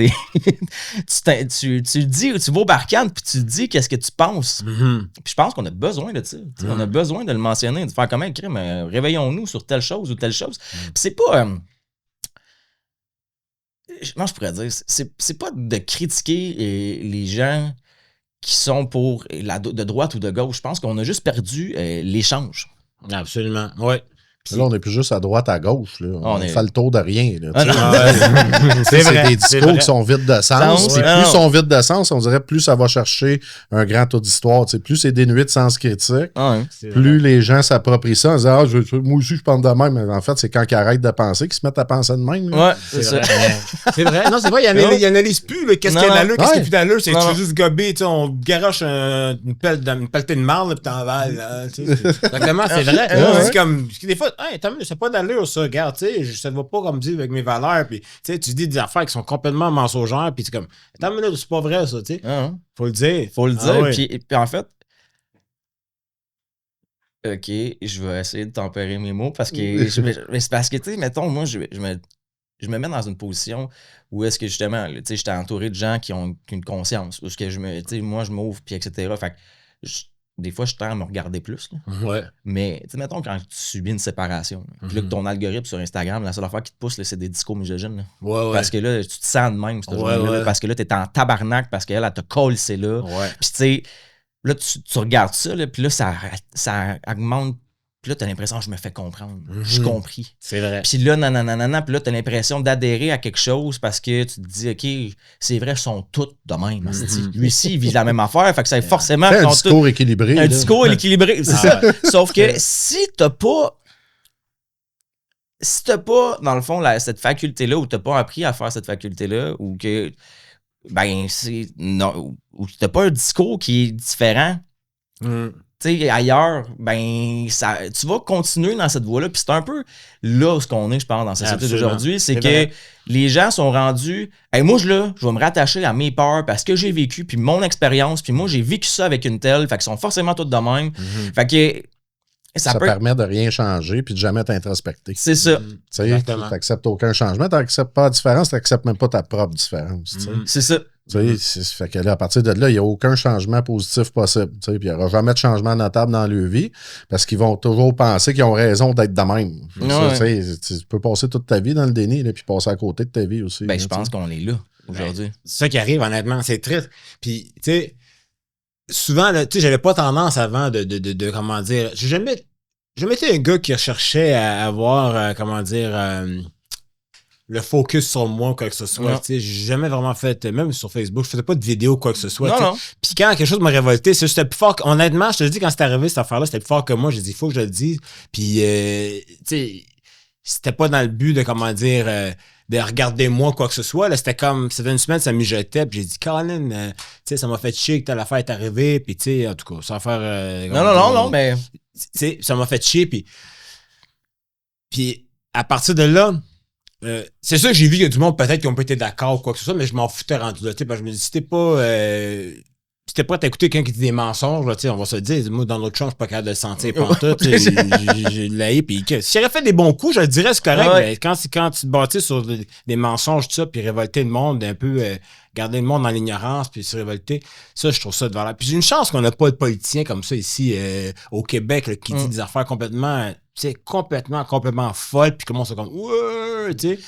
dis, tu vas au Barcane puis tu dis qu'est-ce que tu penses. Mhm. Puis je pense qu'on a besoin de ça. On a besoin de le mentionner, de faire comme un crime. Réveillons-nous sur telle chose ou telle chose. Puis c'est pas... comment je pourrais dire? C'est pas de critiquer les gens qui sont pour de droite ou de gauche. Je pense qu'on a juste perdu l'échange. Absolument, ouais. Là, on n'est plus juste à droite, à gauche. Là. On fait le tour de rien. Là, C'est c'est vrai, des discours qui sont vides de sens. Puis plus ils sont vides de sens, on dirait plus ça va chercher un grand tour d'histoire. Plus c'est dénué de sens critique, plus les gens s'approprient ça en disant moi aussi, je pense de même. Mais en fait, c'est quand ils arrêtent de penser qu'ils se mettent à penser de même. Là. Ouais, c'est ça. C'est vrai. Non, c'est vrai, il analyse plus là, qu'est-ce qu'il y a d'allure, qu'est-ce qui est plus d'allure. C'est juste gober. On garoche une pelletée de marde, puis t'en vales. Exactement, c'est vrai. C'est comme, des fois, hey, c'est pas d'allure, ça, regarde, tu sais, ça ne va pas comme dire avec mes valeurs, puis tu dis des affaires qui sont complètement mensongères, puis c'est comme, attends une minute, c'est pas vrai, ça, tu sais. Faut le dire. Faut le dire, puis en fait, OK, je vais essayer de tempérer mes mots, parce que, c'est parce que, tu sais, mettons, moi, je me mets dans une position où est-ce que, justement, tu sais, j'étais entouré de gens qui ont une conscience, où est-ce que tu sais, moi, je m'ouvre, puis etc., fait que, des fois, je tends à me regarder plus. Là. Ouais. Mais, tu sais, mettons, quand tu subis une séparation, puis là, que ton algorithme sur Instagram, la seule affaire qui te pousse, là, c'est des discours misogynes. Là. Ouais. Parce que là, tu te sens de même, cette journée-là, parce que là, t'es en tabarnak, parce qu'elle, elle te colle, c'est là. Ouais. Puis, tu sais, là, tu regardes ça, là, puis là, ça augmente. Puis là, t'as l'impression que je me fais comprendre. Je suis compris. C'est vrai. Puis là, nanana, puis là, t'as l'impression d'adhérer à quelque chose parce que tu te dis, OK, c'est vrai, ils sont tous de même. Lui aussi, il vit la même affaire, fait que c'est forcément... Un discours équilibré. Un discours équilibré, c'est ça. Sauf que si t'as pas, dans le fond, cette faculté-là, ou t'as pas appris à faire cette faculté-là, ou que, ben, ou t'as pas un discours qui est différent, tu sais, ailleurs, ben, tu vas continuer dans cette voie-là. Puis c'est un peu là ce qu'on est, je pense, dans la société d'aujourd'hui. C'est que les gens sont rendus. Hey, moi, je vais me rattacher à mes peurs parce que j'ai vécu, puis mon expérience, puis moi, j'ai vécu ça avec une telle. Fait qu'ils sont forcément tous de même. Fait que. Ça permet de rien changer puis de jamais t'introspecter. C'est ça. Tu sais, t'acceptes aucun changement, t'acceptes pas la différence, t'acceptes même pas ta propre différence. C'est ça. Tu sais, fait que là, à partir de là, il n'y a aucun changement positif possible. Tu sais, puis il n'y aura jamais de changement notable dans leur vie parce qu'ils vont toujours penser qu'ils ont raison d'être de même. Tu peux passer toute ta vie dans le déni et puis passer à côté de ta vie aussi. Ben, je pense qu'on est là aujourd'hui. C'est ça qui arrive, honnêtement. C'est triste. Puis, tu sais, souvent, tu sais, j'avais pas tendance avant de comment dire, j'ai jamais été un gars qui recherchait à avoir, comment dire, le focus sur moi ou quoi que ce soit. Tu sais, j'ai jamais vraiment fait, même sur Facebook, je faisais pas de vidéo ou quoi que ce soit. Non. Puis quand quelque chose m'a révolté, c'était plus fort. Honnêtement, je te le dis, quand c'est arrivé cette affaire-là, c'était plus fort que moi. J'ai dit, il faut que je le dise. Puis, tu sais, c'était pas dans le but de, comment dire, de regarder moi quoi que ce soit. Là, c'était comme, c'était une semaine, ça mijotait. Puis j'ai dit, Colin, tu sais, ça m'a fait chier que telle affaire est arrivée. Puis, tu sais, en tout cas, sans faire. Non, mais. Tu sais, ça m'a fait chier. Puis à partir de là, c'est sûr que j'ai vu qu'il y a du monde peut-être qui n'ont pas été d'accord ou quoi que ce soit, mais je m'en foutais rendu là. Parce que je me dis, si t'es prêt à écouter quelqu'un qui dit des mensonges, là, on va se le dire, moi, dans notre chambre, je suis pas capable de le sentir pantoute. J'ai l'haï, puis si j'aurais fait des bons coups, je le dirais, c'est correct, mais quand tu te bâtis sur des mensonges, tout ça, puis révolter le monde, un peu garder le monde dans l'ignorance, puis se révolter, ça, je trouve ça de valeur. Puis j'ai une chance qu'on n'a pas de politiciens comme ça ici au Québec là, qui dit des affaires complètement folles, puis comment ça comme ouais, tu sais.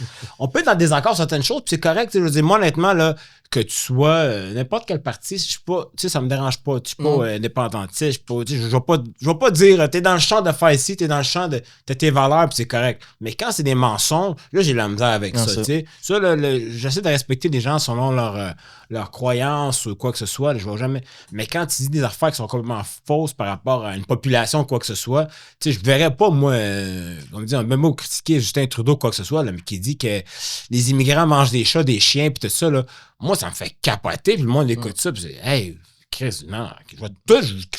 On peut être dans des accords certaines choses, puis c'est correct, je veux dire, moi, honnêtement, là, que tu sois n'importe quel parti, je suis pas, tu sais, ça me dérange pas, tu suis pas indépendantiste, je vais pas dire, t'es dans le champ de faire ici, t'es dans le champ de tes valeurs, puis c'est correct. Mais quand c'est des mensonges, là, j'ai la misère avec ça, tu sais. Ça, j'essaie de respecter les gens selon leur croyance ou quoi que ce soit, là, je vais jamais. Mais quand tu dis des affaires qui sont complètement fausses par rapport à une population ou quoi que ce soit, tu sais, je verrais pas, moi, on me dit, même mot critiquer Justin Trudeau ou quoi que ce soit, là, mais qui dit que les immigrants mangent des chats, des chiens, puis tout ça, là, moi, ça me fait capoter, puis le monde écoute ça, puis c'est, hey, Chris, non, je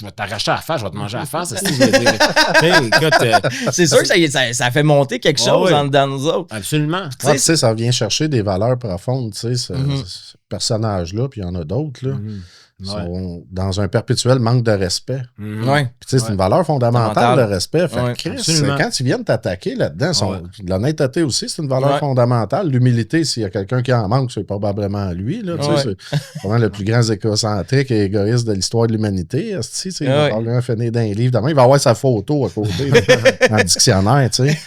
vais t'arracher à la face, je vais te manger à la face. C'est sûr que ça fait monter quelque chose dans nous autres. Absolument. Tu sais, ça vient chercher des valeurs profondes, tu sais, ce personnage-là, puis il y en a d'autres, là. sont dans un perpétuel manque de respect. Ouais. Puis, tu sais, c'est une valeur fondamentale, le respect. Fait que Ouais, Chris, quand ils viennent t'attaquer là-dedans, l'honnêteté aussi, c'est une valeur fondamentale. L'humilité, s'il y a quelqu'un qui en manque, c'est probablement lui. Là, tu sais, c'est vraiment le plus grand égocentrique et égoïste de l'histoire de l'humanité. Il va probablement finir dans un livre. Demain, il va avoir sa photo à côté dans le dictionnaire. Tu sais.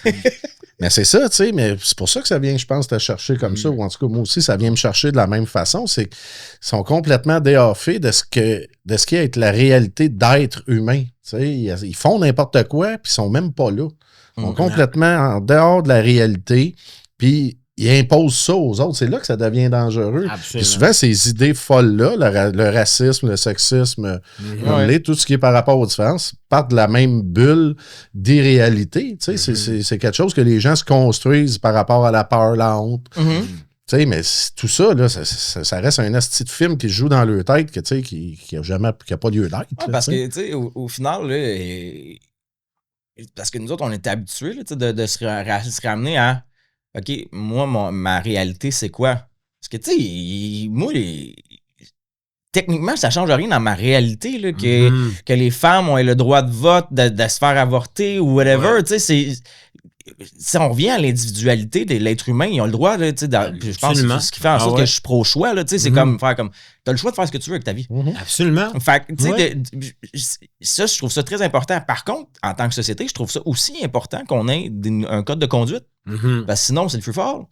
Mais c'est ça, tu sais, mais c'est pour ça que ça vient, je pense, te chercher comme ça, ou en tout cas, moi aussi, ça vient me chercher de la même façon, c'est qu'ils sont complètement déhaffés de ce qui est la réalité d'être humain, tu sais, ils font n'importe quoi, puis ils sont même pas là. Ils sont complètement en dehors de la réalité, puis ils imposent ça aux autres, c'est là que ça devient dangereux. Puis souvent, ces idées folles-là, le racisme, le sexisme, tout ce qui est par rapport aux différences, partent de la même bulle d'irréalité. Tu sais, c'est quelque chose que les gens se construisent par rapport à la peur, la honte. Tu sais, mais tout ça, là, ça reste un asti de film qui joue dans leur tête que, tu sais, qui a pas lieu d'être. Parce que, tu sais, au final, là, parce que nous autres, on était habitués là, de se ramener à OK, moi, ma réalité, c'est quoi? Parce que, tu sais, moi, techniquement, ça change rien dans ma réalité, là, que les femmes ont le droit de vote, de se faire avorter ou whatever. Tu sais, on revient à l'individualité de l'être humain. Ils ont le droit, là, tu sais, je pense que ce qui fait en sorte que je suis pro-choix, là, tu sais, c'est comme faire comme. T'as le choix de faire ce que tu veux avec ta vie. Absolument. Fait que, tu sais, ça, je trouve ça très important. Par contre, en tant que société, je trouve ça aussi important qu'on ait un code de conduite. Parce que sinon, c'est le free fall.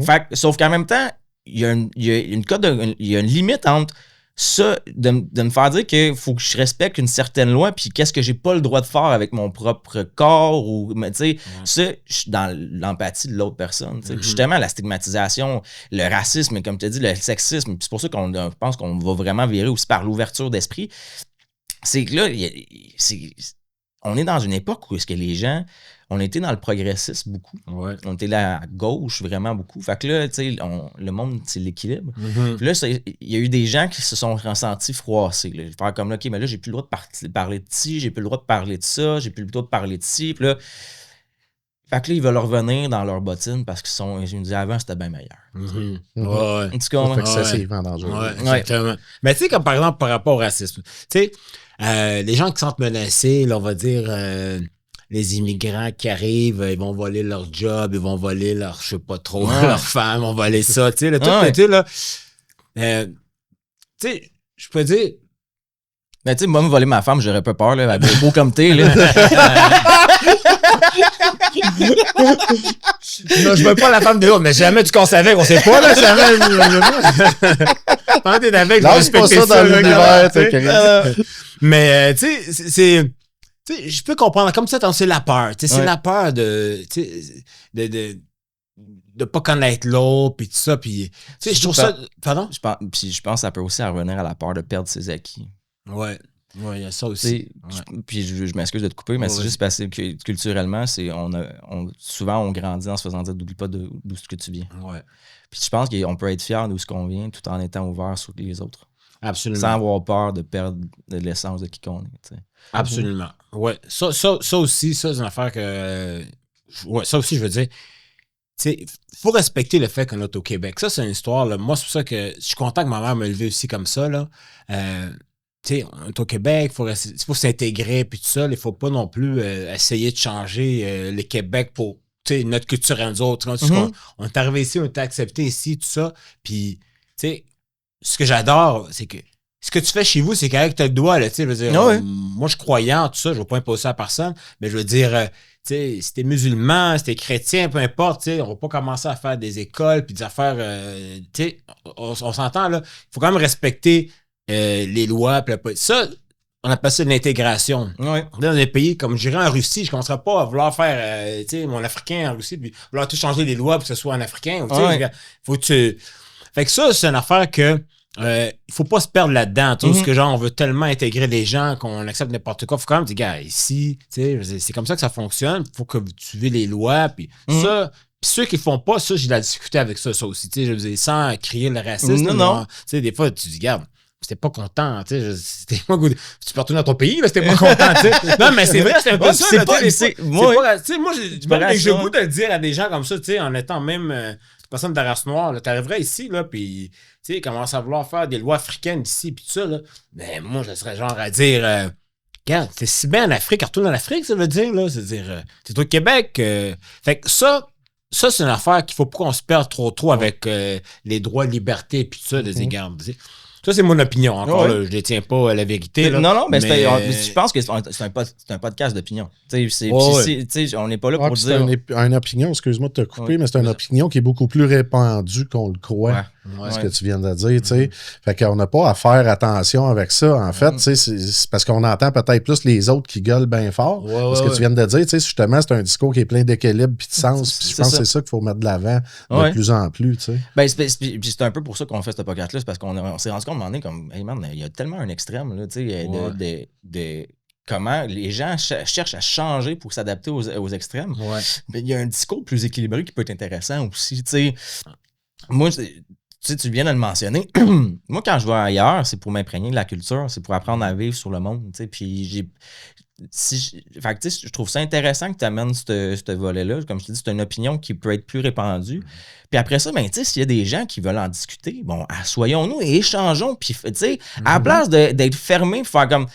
Fait que, sauf qu'en même temps, il y a une limite entre ça, de me faire dire qu'il faut que je respecte une certaine loi, puis qu'est-ce que j'ai pas le droit de faire avec mon propre corps, ou, tu sais, ça, je suis dans l'empathie de l'autre personne. Justement, la stigmatisation, le racisme, comme tu as dit, le sexisme, puis c'est pour ça qu'on pense qu'on va vraiment virer aussi par l'ouverture d'esprit. C'est que là, on est dans une époque où est-ce que les gens, on était dans le progressisme beaucoup. On était là à gauche vraiment beaucoup. Fait que là, tu sais, le monde, c'est l'équilibre. Puis là, il y a eu des gens qui se sont ressentis froissés. Là. Faire comme là, OK, mais là, j'ai plus le droit de parler de ci, j'ai plus le droit de parler de ça, j'ai plus le droit de parler de ci. Puis là, fait que là, ils veulent revenir dans leurs bottines parce qu'ils me disaient avant, c'était bien meilleur. C'est excessivement dangereux. Exactement. Mais tu sais, comme par exemple, par rapport au racisme, tu sais, les gens qui se sentent menacés, là, on va dire, les immigrants qui arrivent, ils vont voler leur job, ils vont voler leur, je sais pas trop, leur femme, ils vont voler ça, tu sais, là, tout côté, là. Tu sais, je peux dire. Mais tu sais, moi, me voler ma femme, j'aurais pas peur, là, beau comme t'es, là. Non, je veux pas la femme de l'autre, mais jamais tu qu'on savait qu'on sait pas, là, jamais. Pendant que t'es avec, je respecte ça dans l'univers, tu sais. Mais, tu sais, c'est. Tu sais, je peux comprendre. Comme ça, c'est la peur. Tu sais, c'est la peur de pas connaître l'autre, puis tout ça. Puis, tu sais, je trouve ça. Pardon? Je pense que ça peut aussi revenir à la peur de perdre ses acquis. Ouais, il y a ça aussi. Puis je m'excuse de te couper, mais c'est juste parce que culturellement, souvent on grandit en se faisant dire d'oublie pas d'où ce que tu viens. Puis je pense qu'on peut être fier d'où ce qu'on vient tout en étant ouvert sur les autres. Absolument. Sans avoir peur de perdre de l'essence de qui qu'on est. T'sais. Absolument. Ouais. Ça aussi, c'est une affaire que. Ouais, ça aussi, je veux dire. Il faut respecter le fait qu'on est au Québec. Ça, c'est une histoire. Là. Moi, c'est pour ça que je suis content que ma mère me lève aussi comme ça. Là. On est au Québec, il faut s'intégrer puis tout ça. Il ne faut pas non plus essayer de changer le Québec pour notre culture à nous autres. On est arrivé ici, on est accepté ici, tout ça. Puis, ce que j'adore, c'est que ce que tu fais chez vous, c'est qu'avec le doigt, là, je veux dire, moi, je suis croyant, tout ça, je ne vais pas imposer ça à personne, mais je veux dire, si t'es musulman, si t'es chrétien, peu importe, on va pas commencer à faire des écoles puis des affaires, on s'entend, là, il faut quand même respecter les lois. Ça, on appelle ça de l'intégration. Dans des pays, comme j'irais en Russie, je ne commencerai pas à vouloir faire mon africain en Russie, puis vouloir tout changer les lois pour que ce soit en africain. Faut que tu... Fait que ça, c'est une affaire que il faut pas se perdre là-dedans. Parce que genre, on veut tellement intégrer les gens qu'on accepte n'importe quoi. Il faut quand même dire, gars, ici, c'est comme ça que ça fonctionne. Il faut que tu suives les lois. Puis ça, puis ceux qui font pas ça, j'ai de la difficulté avec ça aussi. Je veux dire, sans crier le racisme. Non. Des fois, tu dis, regarde, c'était pas content, tu sais, tu peux retourner dans ton pays, mais c'était pas content, tu sais. Non, mais c'est vrai, c'est un peu ça. Moi, j'ai le goût de le dire à des gens comme ça, tu sais, en étant même, personne de race noire, là, t'arriverais ici, là, puis, tu sais, commence à vouloir faire des lois africaines ici, puis tout ça, là. Mais moi, je serais genre à dire, regarde, t'es si bien en Afrique, retourne en Afrique, ça veut dire, là. C'est-à-dire, t'es au Québec. Fait que ça, c'est une affaire qu'il faut pas qu'on se perde trop avec les droits, libertés, puis tout ça, des égards. Ça, c'est mon opinion. Encore, là, je ne détiens pas la vérité. Là, non, mais je pense que c'est un podcast d'opinion. On n'est pas là pour dire... C'est une opinion, excuse-moi de te couper, mais c'est une opinion qui est beaucoup plus répandue qu'on le croit. Ce que tu viens de dire, tu sais. Fait qu'on n'a pas à faire attention avec ça. En fait, tu sais, c'est parce qu'on entend peut-être plus les autres qui gueulent bien fort. Ce que tu viens de dire, tu sais, justement, c'est un discours qui est plein d'équilibre puis de sens. Puis je pense que c'est ça qu'il faut mettre de l'avant de plus en plus, tu sais. Ben, c'est un peu pour ça qu'on fait ce podcast-là, c'est parce qu'on s'est rendu compte à un moment donné, comme, hey man, il y a tellement un extrême, là, tu sais, de comment les gens cherchent à changer pour s'adapter aux extrêmes. Mais il y a un discours plus équilibré qui peut être intéressant aussi, tu sais. Moi, tu viens de le mentionner. Moi, quand je vais ailleurs, c'est pour m'imprégner de la culture, c'est pour apprendre à vivre sur le monde. Puis je trouve ça intéressant que tu amènes ce volet-là. Comme je te dis, c'est une opinion qui peut être plus répandue. Puis après ça, ben, s'il y a des gens qui veulent en discuter, bon, assoyons-nous et échangeons. Puis, à la place d'être fermé, faire comme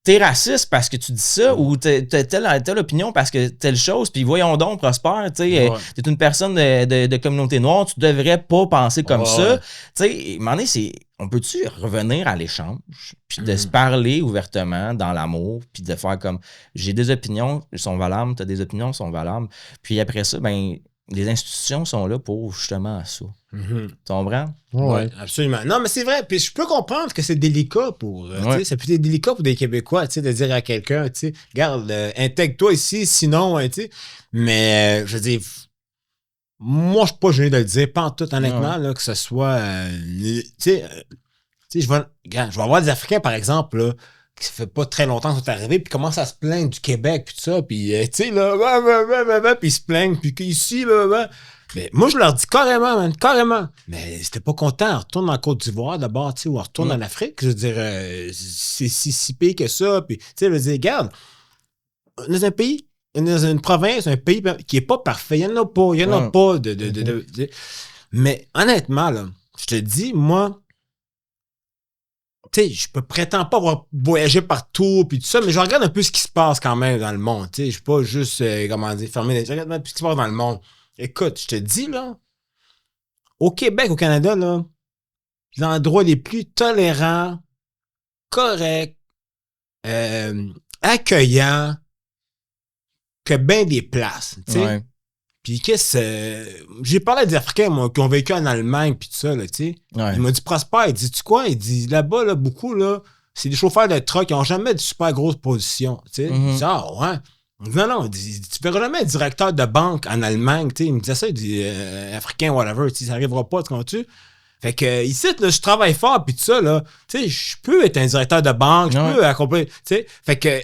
t'es raciste parce que tu dis ça ou t'as telle opinion parce que telle chose, puis voyons donc, Prosper, t'es une personne de communauté noire, tu devrais pas penser comme ça. Tu sais, à un moment donné, on peut-tu revenir à l'échange, puis de se parler ouvertement dans l'amour, puis de faire comme, j'ai des opinions, elles sont valables, t'as des opinions, elles sont valables. Puis après ça, ben, les institutions sont là pour justement ça. Tu comprends? Oui, absolument. Non, mais c'est vrai. Puis je peux comprendre que c'est délicat pour. Ça peut être délicat pour des Québécois, de dire à quelqu'un, regarde, intègre-toi ici, sinon, tu sais. Mais, je veux dire, moi, je suis pas gêné de le dire, pas en tout, honnêtement, là, que ce soit. Je vais avoir des Africains, par exemple, là, qui ça fait pas très longtemps qu'ils sont arrivés, puis commencent à se plaindre du Québec, puis tout ça, puis, tu sais, là, puis ils se plaignent, puis qu'ici, mais moi, je leur dis carrément, man, carrément. Mais si t'es pas content, retourne en Côte d'Ivoire d'abord, tu sais, ou retourne en Afrique. Je veux dire, c'est si pire que ça. Puis, tu sais, je veux dire, regarde, dans un pays, dans une province, un pays qui est pas parfait, il y en a pas, mais honnêtement, là, je te dis, moi, tu sais, je prétends pas avoir voyagé partout puis tout ça, mais je regarde un peu ce qui se passe quand même dans le monde, tu sais. Je suis pas juste, fermé les yeux. Je regarde un peu ce qui se passe dans le monde. Écoute, je te dis, là, au Québec, au Canada, là, les endroits les plus tolérants, corrects, accueillants, que bien des places, tu sais. Puis j'ai parlé à des Africains, moi, qui ont vécu en Allemagne, puis tout ça, là, tu sais. Il m'a dit, Prosper, il dit, tu quoi? Il dit, là-bas, là, beaucoup, là, c'est des chauffeurs de truck qui n'ont jamais de super grosses positions, tu sais. Il dit, ouais. Non, tu verras jamais un directeur de banque en Allemagne, tu sais, il me disait ça, il dit africain, whatever, tu sais, ça n'arrivera pas, tu comprends-tu? Fait que ici, là, je travaille fort, puis tout ça, là, tu sais, je peux être un directeur de banque, je peux accomplir, tu sais, fait que,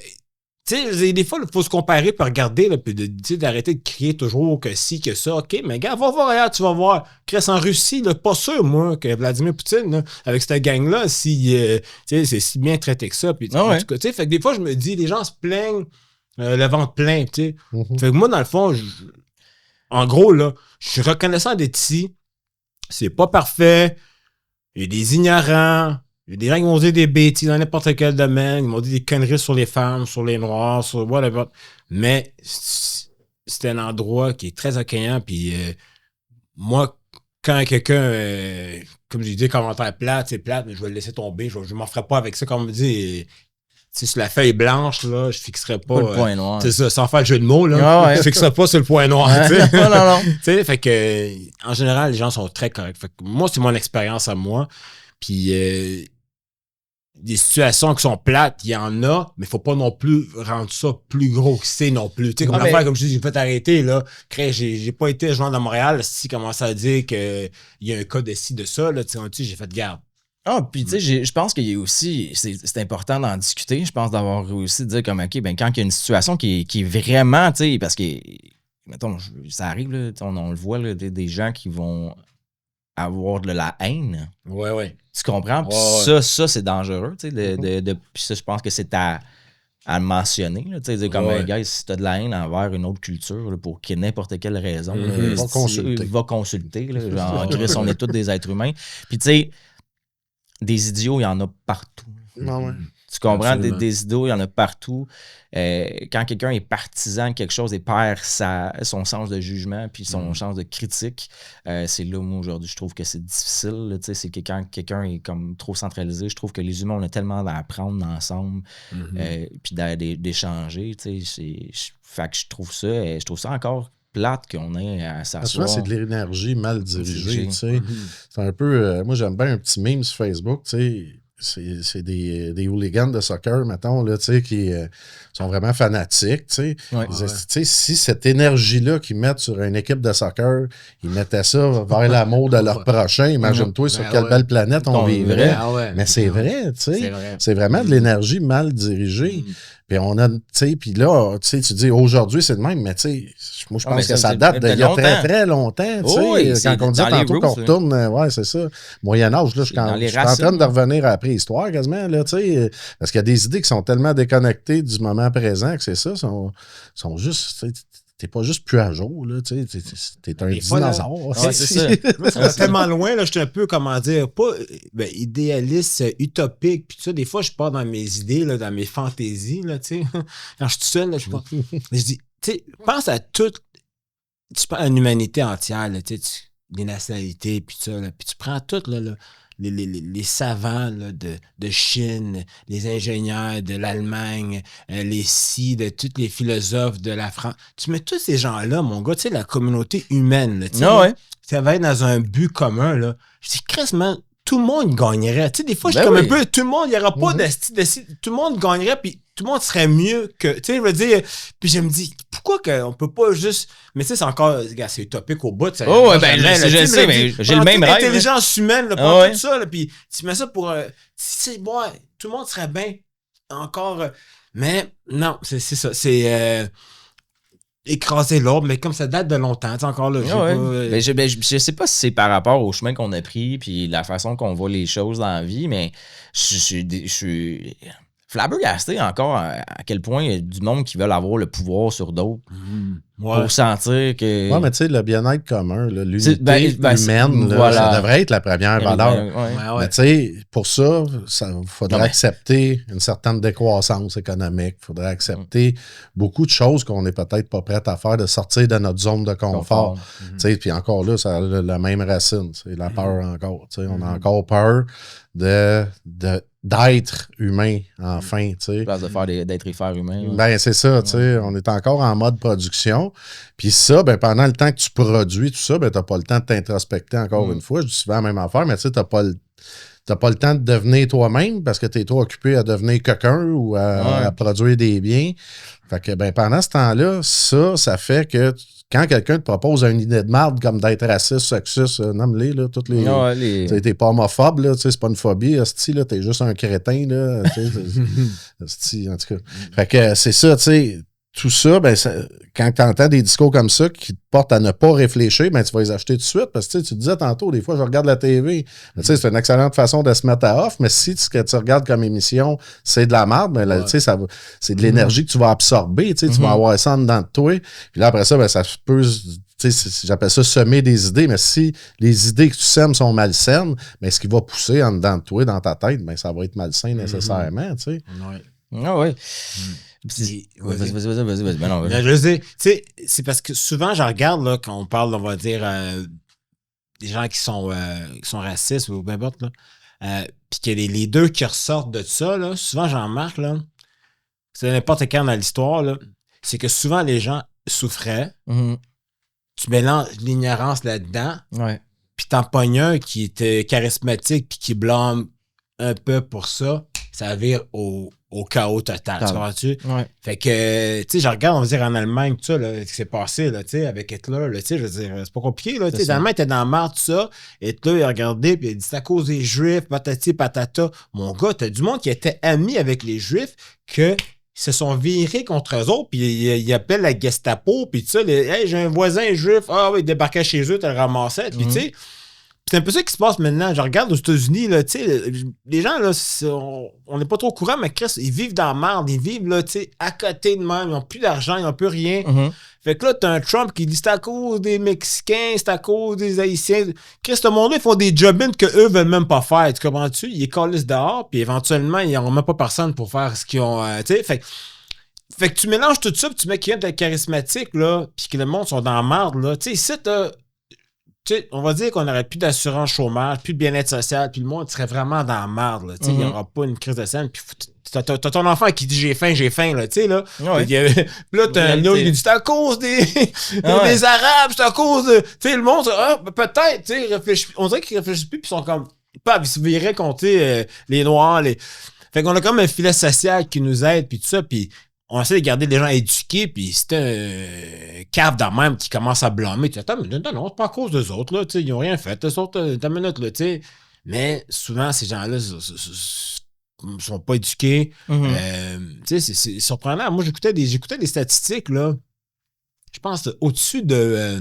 tu sais, des fois, il faut se comparer, puis regarder, là, puis d'arrêter de crier toujours que ci, que ça, ok, mais gars, va voir ailleurs, tu vas voir, Chris, en Russie, là, pas sûr, moi, que Vladimir Poutine, là, avec cette gang-là, si, tu sais, c'est si bien traité que ça, puis en tout cas, tu sais, fait que des fois, je me dis, les gens se plaignent, le ventre plein, tu sais. Fait que moi, dans le fond, en gros, là, je suis reconnaissant d'être ici. C'est pas parfait. Il y a des ignorants. Il y a des gens qui vont dire des bêtises dans n'importe quel domaine. Ils m'ont dit des conneries sur les femmes, sur les noirs, sur whatever. Mais c'est un endroit qui est très accueillant. Puis moi, quand quelqu'un, comme j'ai dit, commentaire plate, c'est plate, mais je vais le laisser tomber. Je m'en ferai pas avec ça, comme on me dit. Si sur la feuille blanche, là, je fixerai pas. Le point noir. C'est ça, sans faire le jeu de mots, là. Je fixerai pas sur le point noir. non. Tu sais, fait que, en général, les gens sont très corrects. Fait que moi, c'est mon expérience à moi. Puis, des situations qui sont plates, il y en a, mais faut pas non plus rendre ça plus gros que c'est non plus. Tu sais, comme l'affaire, comme je dis, j'ai fait arrêter, là. J'ai pas été joueur de Montréal, si commence à dire qu'il y a un cas de ci, de ça, là, tu sais, j'ai fait garde. Puis tu sais, je pense qu'il y a aussi, c'est important d'en discuter, je pense d'avoir réussi à dire comme, OK, ben quand il y a une situation qui est vraiment, tu sais, parce que, mettons, ça arrive, là, on le voit, là, des gens qui vont avoir de la haine. Ouais. Tu comprends? Puis ça, c'est dangereux, tu sais, puis ça, je pense que c'est à le mentionner. Là, dire comme, gars, si t'as de la haine envers une autre culture, là, pour n'importe quelle raison, là, va consulter. Là, genre, Chris, on est tous des êtres humains. Puis tu sais, des idiots, il y en a partout. Tu comprends? Des idiots, il y en a partout. Quand quelqu'un est partisan de quelque chose et perd son sens de jugement puis son sens de critique, c'est là, moi, aujourd'hui, je trouve que c'est difficile. Là, c'est que quand quelqu'un est comme trop centralisé, je trouve que les humains, on a tellement à apprendre ensemble puis d'échanger. Fait que je trouve ça encore plate qu'on ait à s'asseoir. C'est de l'énergie mal dirigée. C'est un peu... moi, j'aime bien un petit meme sur Facebook, tu sais. C'est des hooligans de soccer, mettons, là, qui sont vraiment fanatiques. Si cette énergie-là qu'ils mettent sur une équipe de soccer, ils mettaient ça vers l'amour de leur prochain, imagine-toi sur quelle belle planète on vivrait. Mais c'est vrai, c'est vraiment de l'énergie mal dirigée. Puis on a, puis là, tu dis aujourd'hui c'est de même, mais moi je pense que ça date d'il y a très très longtemps. Quand on dit tantôt qu'on retourne, c'est ça. Moyen-Âge, là, je suis en train de revenir à la préhistoire quasiment, là, parce qu'il y a des idées qui sont tellement déconnectées du moment présent que c'est ça, sont juste. T'es pas juste plus à jour, là, t'es un dinosaure. C'est ça. Ça va tellement loin, là, je suis un peu, comment dire, pas idéaliste, utopique, puis tout ça, des fois, je pars dans mes idées, là, dans mes fantaisies, là, tu sais. Quand je suis tout seul, là, je dis, tu sais, pense à toute, tu prends une humanité entière, là, tu sais, les nationalités, puis ça, là, puis tu prends tout, là, les savants là, de Chine, les ingénieurs de l'Allemagne, les de tous les philosophes de la France. Tu mets tous ces gens-là, mon gars, tu sais, la communauté humaine, là, ça va être dans un but commun, là. Je dis, crissement, tout le monde gagnerait. Tu sais, des fois, je suis comme un peu, tout le monde, il n'y aura pas tout le monde gagnerait, puis tout le monde serait mieux que, tu sais, je veux dire, puis je me dis, pourquoi qu'on peut pas juste, mais tu sais, c'est encore, c'est utopique au bout. Je sais, mais j'ai le même rêve. L'intelligence humaine, là, pour tout ça, là, puis tu mets ça pour, c'est bon, tout le monde serait bien, encore, mais non, c'est ça, c'est écraser l'ordre, mais comme ça date de longtemps, encore là. Je sais pas si c'est par rapport au chemin qu'on a pris puis la façon qu'on voit les choses dans la vie, mais je suis flabbergasté encore à quel point il y a du monde qui veulent avoir le pouvoir sur d'autres pour sentir que... Ouais, mais tu sais, le bien-être commun, l'unité humaine, ça devrait être la première valeur. Mais tu sais, pour ça, il faudrait accepter une certaine décroissance économique. Il faudrait accepter beaucoup de choses qu'on n'est peut-être pas prêt à faire, de sortir de notre zone de confort. Tu sais, puis encore là, ça a la même racine. C'est la peur encore. Tu sais, on a encore peur d'être humain, enfin, tu sais. Place d'être faire humain. Ben, c'est ça, tu sais. On est encore en mode production. Puis ça, ben, pendant le temps que tu produis tout ça, ben, t'as pas le temps de t'introspecter encore une fois. Je dis souvent la même affaire, mais tu sais, t'as pas le temps de devenir toi-même parce que t'es trop occupé à devenir quelqu'un ou à produire des biens. Fait que, ben, pendant ce temps-là, ça fait que quand quelqu'un te propose une idée de marde comme d'être raciste, sexiste, nomme-les, là, toutes les... T'es pas homophobe, là, c'est pas une phobie, hostie, là, t'es juste un crétin, là, hostie, en tout cas. Fait que c'est ça, tu sais, tout ça, ben, quand tu entends des discours comme ça qui te portent à ne pas réfléchir, ben, tu vas les acheter tout de suite parce que tu disais tantôt, des fois, je regarde la TV. C'est une excellente façon de se mettre à off, mais si ce que tu regardes comme émission, c'est de la merde, ben, là, c'est de l'énergie que tu vas absorber. Tu vas avoir ça en dedans de toi. Puis là, après ça, ben, ça peut. J'appelle ça semer des idées, mais si les idées que tu sèmes sont malsaines, ben, ce qui va pousser en dedans de toi, dans ta tête, ben, ça va être malsain nécessairement. Tu sais. Vas-y. Je sais, tu sais, c'est parce que souvent, je regarde, là, quand on parle, on va dire, des gens qui sont racistes ou peu importe, là, puis qu'il y a les deux qui ressortent de ça, là, souvent, j'en remarque, là, c'est n'importe quand dans l'histoire, là, c'est que souvent, les gens souffraient, tu mélanges l'ignorance là-dedans, puis t'en pognes un qui était charismatique puis qui blâme un peu pour ça, ça vire au chaos total, tu vois-tu? Fait que, tu sais, je regarde, on va dire, en Allemagne, tout ça, là, ce qui s'est passé, là, tu sais, avec Hitler, là, tu sais, je veux dire, c'est pas compliqué, là, tu sais, l'Allemagne était dans la merde, tout ça, Hitler, il a regardé, puis il a dit, c'est à cause des Juifs, patati, patata. Mon gars, t'as du monde qui était ami avec les Juifs, que se sont virés contre eux autres, puis il appelle la Gestapo, puis tout ça, hey, j'ai un voisin juif, ah oui, il débarquait chez eux, tu le ramassais, puis tu sais, C'est un peu ça qui se passe maintenant. Je regarde aux États-Unis, là, tu sais, les gens, là, on n'est pas trop au courant, mais Chris, ils vivent dans la merde. Ils vivent, là, tu sais, à côté de même. Ils n'ont plus d'argent, ils n'ont plus rien. Mhm. Fait que là, t'as un Trump qui dit c'est à cause des Mexicains, c'est à cause des Haïtiens. Chris, ce monde-là, ils font des job-ins qu'eux veulent même pas faire. Tu comprends-tu? Ils collent dehors, puis éventuellement, ils n'auront même pas personne pour faire ce qu'ils ont. Tu sais, fait que tu mélanges tout ça, puis tu mets quelqu'un de charismatique, là, puis que le monde sont dans la merde, là. Tu sais, ici, tu sais, on va dire qu'on n'aurait plus d'assurance chômage, plus de bien-être social, puis le monde serait vraiment dans la merde, là. Tu sais, il n'y aura pas une crise de scène, puis t'as ton enfant qui dit j'ai faim, là, tu sais, là. Ouais. Puis là, t'as un autre qui dit c'est à cause des Arabes, c'est à cause de. Tu sais, le monde, peut-être, tu sais, on dirait qu'ils réfléchissent plus, puis ils sont comme. Ils se verraient compter les Noirs, Fait qu'on a comme un filet social qui nous aide, puis tout ça, puis on essaie de garder les gens éduqués, puis c'est un cave dans même qui commence à blâmer. Tu dis, attends, mais non, c'est pas à cause d'eux autres, là, tu sais, ils ont rien fait, eux autres, t'as une minute, là, tu sais. Mais souvent, ces gens-là sont pas éduqués. Tu sais, c'est surprenant. Moi, j'écoutais des statistiques, là. Je pense au-dessus de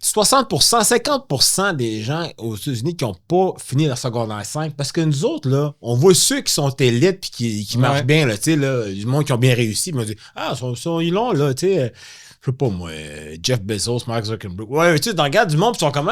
60%, 50% des gens aux États-Unis qui n'ont pas fini leur secondaire 5. Parce que nous autres, là, on voit ceux qui sont élites et qui marchent bien, là, tu sais, là, du monde qui ont bien réussi. Ils m'ont dit, ils l'ont, là, tu sais, je sais pas, moi, Jeff Bezos, Mark Zuckerberg. Ouais, tu sais, dans le regard du monde, ils sont comme,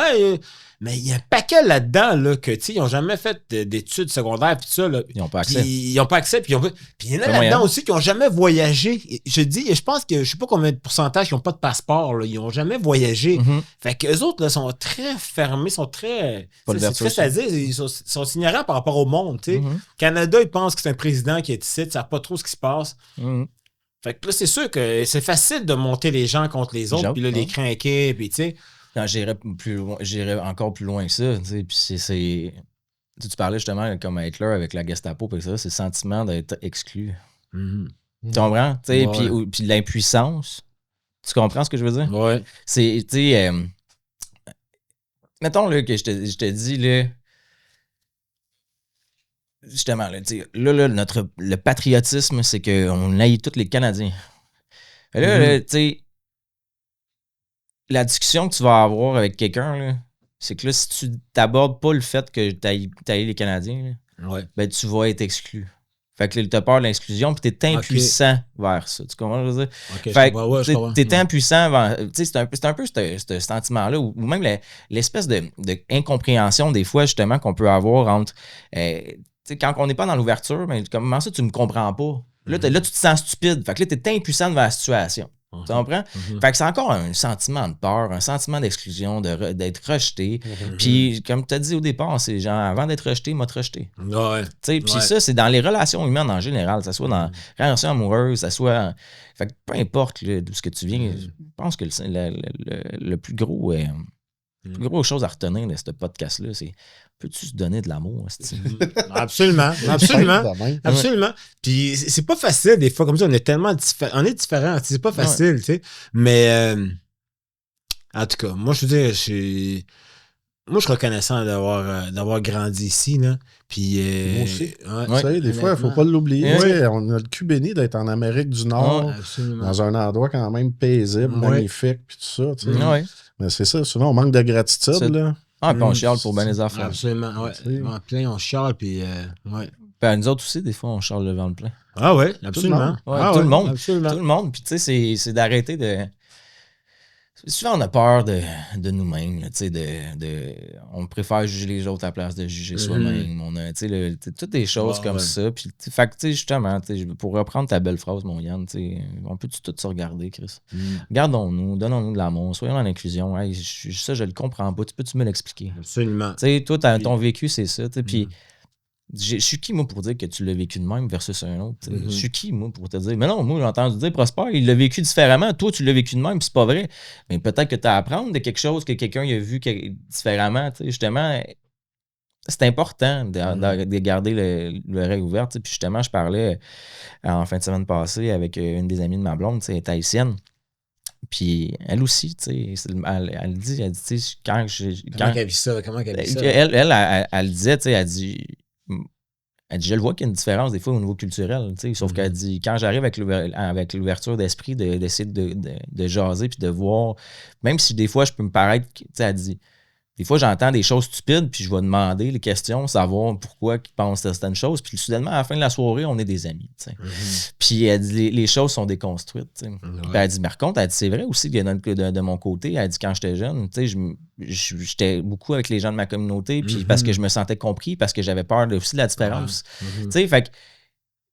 mais il y a un paquet là-dedans, là, que, tu sais, ils n'ont jamais fait d'études secondaires, puis tout ça, là. Ils n'ont pas accès. Ils n'ont pas accès, puis il y en a là-dedans aussi qui n'ont jamais voyagé. Je pense que, je sais pas combien de pourcentage qui n'ont pas de passeport, là. Ils n'ont jamais voyagé. Fait qu'eux autres, là, sont très fermés, sont très. C'est triste à dire, ils sont ignorants par rapport au monde, tu sais. Canada, ils pensent que c'est un président qui est ici, ils ne savent pas trop ce qui se passe. Fait que là, c'est sûr que c'est facile de monter les gens contre les autres, puis là, les craquer, puis tu sais. Non, j'irais encore plus loin que ça. Tu sais, puis tu parlais justement comme à Hitler avec la Gestapo, puis ça, c'est le sentiment d'être exclu. Tu comprends? Tu sais, puis l'impuissance. Tu comprends ce que je veux dire? Ouais. C'est, tu sais, mettons là, que je te dis, là, justement, là, le patriotisme, c'est qu'on haït tous les Canadiens. Et là, tu sais, la discussion que tu vas avoir avec quelqu'un, là, c'est que là, si tu t'abordes pas le fait que t'haïs les Canadiens, là, ben tu vas être exclu. Fait que là, t'as peur de l'exclusion, puis t'es impuissant vers ça. Tu comprends ce que je veux dire? Fait que t'es impuissant vers. Tu sais, c'est un peu ce sentiment-là, ou même l'espèce de incompréhension, des fois, justement, qu'on peut avoir entre. Tu sais, quand on n'est pas dans l'ouverture, mais comment ça, tu me comprends pas? Là, tu te sens stupide. Fait que là, t'es impuissant devant la situation. Tu comprends? Fait que c'est encore un sentiment de peur, un sentiment d'exclusion, d'être rejeté. Puis, comme tu as dit au départ, c'est genre, avant d'être rejeté, m'a rejeté. Puis ça, c'est dans les relations humaines en général, que ce soit dans les relations amoureuses, que ce soit. Fait que peu importe d'où ce que tu viens, je pense que le plus gros. La plus grosse chose à retenir de ce podcast-là, c'est peux-tu se donner de l'amour? Absolument. Puis c'est pas facile des fois, comme ça, on est tellement différents. C'est pas facile, tu sais. Mais en tout cas, moi je veux dire, moi je suis reconnaissant d'avoir grandi ici, là. Puis moi aussi. Vous savez, des fois, il ne faut pas l'oublier. On a le cul béni d'être en Amérique du Nord, dans un endroit quand même paisible, magnifique, puis tout ça, tu sais. Mais c'est ça, souvent on manque de gratitude, là. Puis on chiale pour bien les affaires. Absolument, en plein, on chiale, puis Puis nous autres aussi, des fois, on chiale devant le plein. Ah ouais, absolument. Tout le monde. Absolument. Tout le monde. Puis tu sais, c'est d'arrêter de... Souvent, on a peur de nous-mêmes. Tu sais, on préfère juger les autres à la place de juger soi-même. On a, tu sais, toutes des choses comme ça. Puis, fait que, tu sais, justement, pour reprendre ta belle phrase, mon Yann, tu sais, on peut tout se regarder, Chris. Regardons-nous, donnons-nous de l'amour, soyons dans l'inclusion. Hey, ça, je le comprends pas. Peux-tu me l'expliquer? Absolument. Tu sais, toi, ton vécu, c'est ça. Tu sais, puis... Je suis qui, moi, pour dire que tu l'as vécu de même versus un autre? Je suis qui, moi, pour te dire? Mais non, moi, j'ai entendu dire, Prosper, il l'a vécu différemment. Toi, tu l'as vécu de même, puis c'est pas vrai. Mais peut-être que tu as à apprendre de quelque chose que quelqu'un a vu différemment. Justement, c'est important de garder l'oreille ouverte. Puis justement, je parlais en fin de semaine passée avec une des amies de ma blonde, elle est haïtienne. Puis elle aussi, tu sais, elle dit, tu sais, quand qu'elle vit ça? Comment qu'elle vit ça? Elle disait, tu sais, elle dit, je le vois qu'il y a une différence des fois au niveau culturel, tu sais, sauf qu'elle dit, quand j'arrive avec l'ouverture d'esprit d'essayer de jaser puis de voir, même si des fois je peux me paraître, tu sais, elle dit, des fois, j'entends des choses stupides, puis je vais demander les questions, savoir pourquoi ils pensent certaines choses. Puis soudainement, à la fin de la soirée, on est des amis. Puis elle dit, les choses sont déconstruites. Puis elle dit, mais par contre, elle dit, c'est vrai aussi que de mon côté, elle dit, quand j'étais jeune, j'étais beaucoup avec les gens de ma communauté, puis parce que je me sentais compris, parce que j'avais peur aussi de la différence. Fait que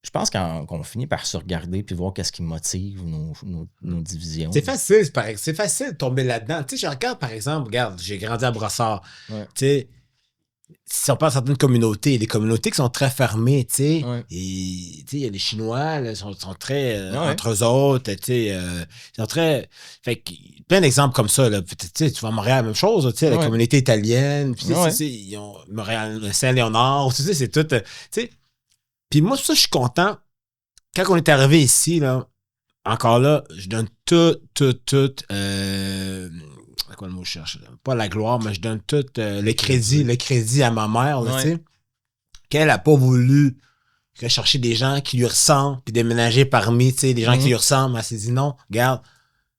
je pense qu'on finit par se regarder puis voir qu'est-ce qui motive nos divisions. C'est facile de tomber là-dedans. Tu sais, je regarde, par exemple, j'ai grandi à Brossard. Ouais. Tu sais, si on parle de certaines communautés, des communautés qui sont très fermées, tu sais, Ouais. et tu sais, il y a les Chinois, là, sont très Ouais. entre eux autres, tu sais, ils sont très... Fait que, plein d'exemples comme ça, là. Tu sais, tu vas à Montréal, même chose, tu sais, la Ouais. communauté italienne, puis tu Ouais. sais, ils ont Montréal, Saint-Léonard, tu sais, c'est tout, tu sais. Puis moi, ça, je suis content. Quand on est arrivé ici, là, encore là, je donne tout, c'est quoi le mot que je cherche? Pas la gloire, mais je donne tout le crédit à ma mère, là, Ouais. tu sais. Qu'elle a pas voulu rechercher des gens qui lui ressemblent, puis déménager parmi, tu sais, des gens qui lui ressemblent. Elle s'est dit non, regarde,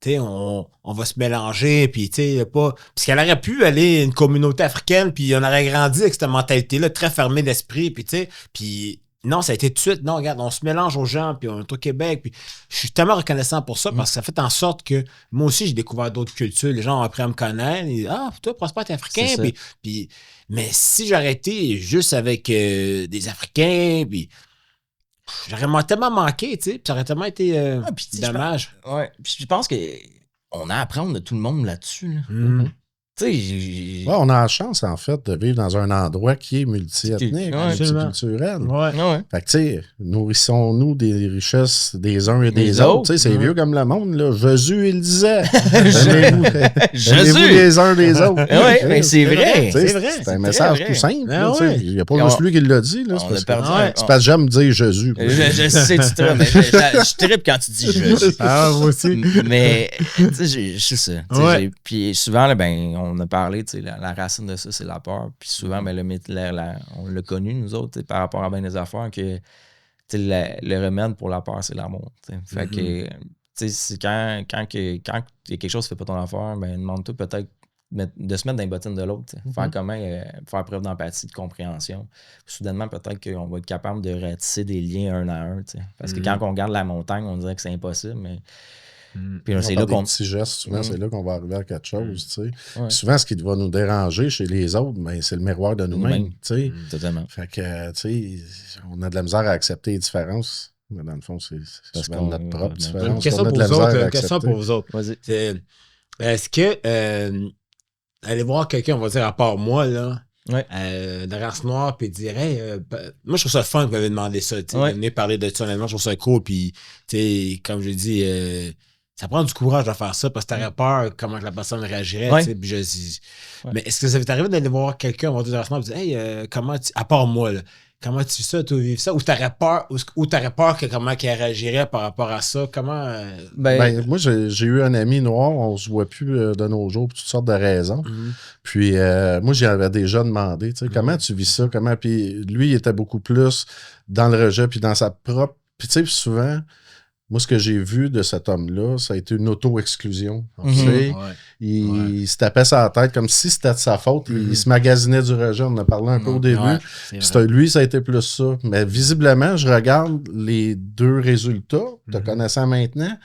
tu sais, on va se mélanger, puis tu sais, pas... Parce qu'elle aurait pu aller à une communauté africaine, puis on aurait grandi avec cette mentalité-là, très fermée d'esprit, puis tu sais, puis... Non, ça a été tout de suite. Non, regarde, on se mélange aux gens, puis on est au Québec. Puis je suis tellement reconnaissant pour ça parce que ça fait en sorte que moi aussi, j'ai découvert d'autres cultures. Les gens ont appris à me connaître. Ils disent, ah, toi, Prosper, t'es africain. C'est ça. Puis, mais si j'aurais été juste avec des Africains, puis j'aurais tellement manqué, tu sais. Puis ça aurait tellement été puis, tu sais, dommage. Ouais. Puis je pense qu'on a à apprendre de tout le monde là-dessus. Là. Mhm. Tu sais, Ouais, on a la chance, en fait, de vivre dans un endroit qui est multiethnique, Ouais, multiculturel. Ouais. ouais. Fait que, tu sais, nourrissons-nous des richesses des uns et des Des autres. autres. Tu sais, c'est vieux comme le monde, là. Jésus, il disait. Jésus! Aimez-vous les uns des autres. Oui, mais c'est vrai. Tu sais, c'est vrai, C'est c'est un très message vrai. tout simple. Ben là, tu sais. ouais. Il n'y a pas Et juste on- lui qui l'a dit. Là, On c'est a parce que perdu. c'est parce que j'aime dire Jésus. Je sais, tu trippes, mais je trippe quand tu dis Jésus. Ah, moi aussi. Mais, tu sais, c'est ça. Tu sais, Ouais. Puis souvent, là, ben, on a parlé, tu sais, la racine de ça, c'est la peur. Puis souvent, ben, on l'a connu, nous autres, tu sais, par rapport à bien des affaires, que tu sais, le remède pour la peur, c'est l'amour. Tu sais. Fait que, tu sais, c'est quand il y a quelque chose qui fait pas ton affaire, ben, demande-toi peut-être de se mettre dans les bottines de l'autre. Tu sais. Faire comment, faire preuve d'empathie, de compréhension. Puis, soudainement, peut-être qu'on va être capable de ratisser des liens un à un. Tu sais. Parce que quand on regarde la montagne, on dirait que c'est impossible, mais. Puis c'est là Par des qu'on. petits gestes, souvent, c'est là qu'on va arriver à quelque chose. Tu sais. Ouais. Souvent, ce qui va nous déranger chez les autres, ben, c'est le miroir de nous-mêmes. Tu sais. Totalement. Fait que, tu sais, on a de la misère à accepter les différences. Mais dans le fond, c'est Parce souvent qu'on- notre propre Une différence. Une question qu'on a pour de la vous misère autres. à Une question accepter. pour vous autres. Vas-y. Est-ce que aller voir quelqu'un, on va dire à part moi, là, Ouais. de race noire, puis dire, hey, moi, je trouve ça fun que vous m'avez demandé ça. Tu sais, Ouais. venez parler de ça, honnêtement, je trouve ça cool. Puis, tu sais, comme je dis, ça prend du courage de faire ça parce que t'aurais peur comment que la personne réagirait. Ouais. Tu sais, puis je dis, mais est-ce que ça vous arrivé d'aller voir quelqu'un, on va dire de race noire, puis dire, hey, comment tu, à part moi, là, comment tu vis ça, tu vis ça, ou t'aurais peur que comment qu'elle réagirait par rapport à ça, comment. Ben, moi, j'ai eu un ami noir, on se voit plus de nos jours pour toutes sortes de raisons. Puis moi, j'avais déjà demandé, tu sais, comment tu vis ça, comment. Puis lui, il était beaucoup plus dans le rejet, puis dans sa propre. Puis tu sais, souvent, moi, ce que j'ai vu de cet homme-là, ça a été une auto-exclusion. Tu sais, il se tapait sa tête comme si c'était de sa faute. Il se magasinait du rejet. On en a parlé un peu au début. Lui, ça a été plus ça. Mais visiblement, je regarde les deux résultats, te connaissant maintenant,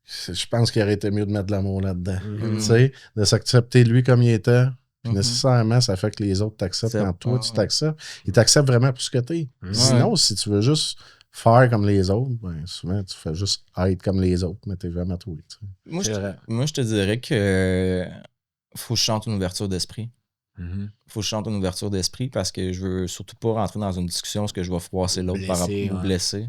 je pense qu'il aurait été mieux de mettre de l'amour là-dedans. Tu sais, de s'accepter lui comme il était. Puis nécessairement, ça fait que les autres t'acceptent quand toi, tu t'acceptes. Ils t'acceptent vraiment pour ce que t'es. Sinon, si tu veux juste faire comme les autres, ben, souvent, tu fais juste être comme les autres, mais t'es vraiment toi. Tu sais. Moi, je te dirais que faut que je chante une ouverture d'esprit. Faut que je chante une ouverture d'esprit parce que je veux surtout pas rentrer dans une discussion parce que je vais froisser l'autre par rapport ou blesser.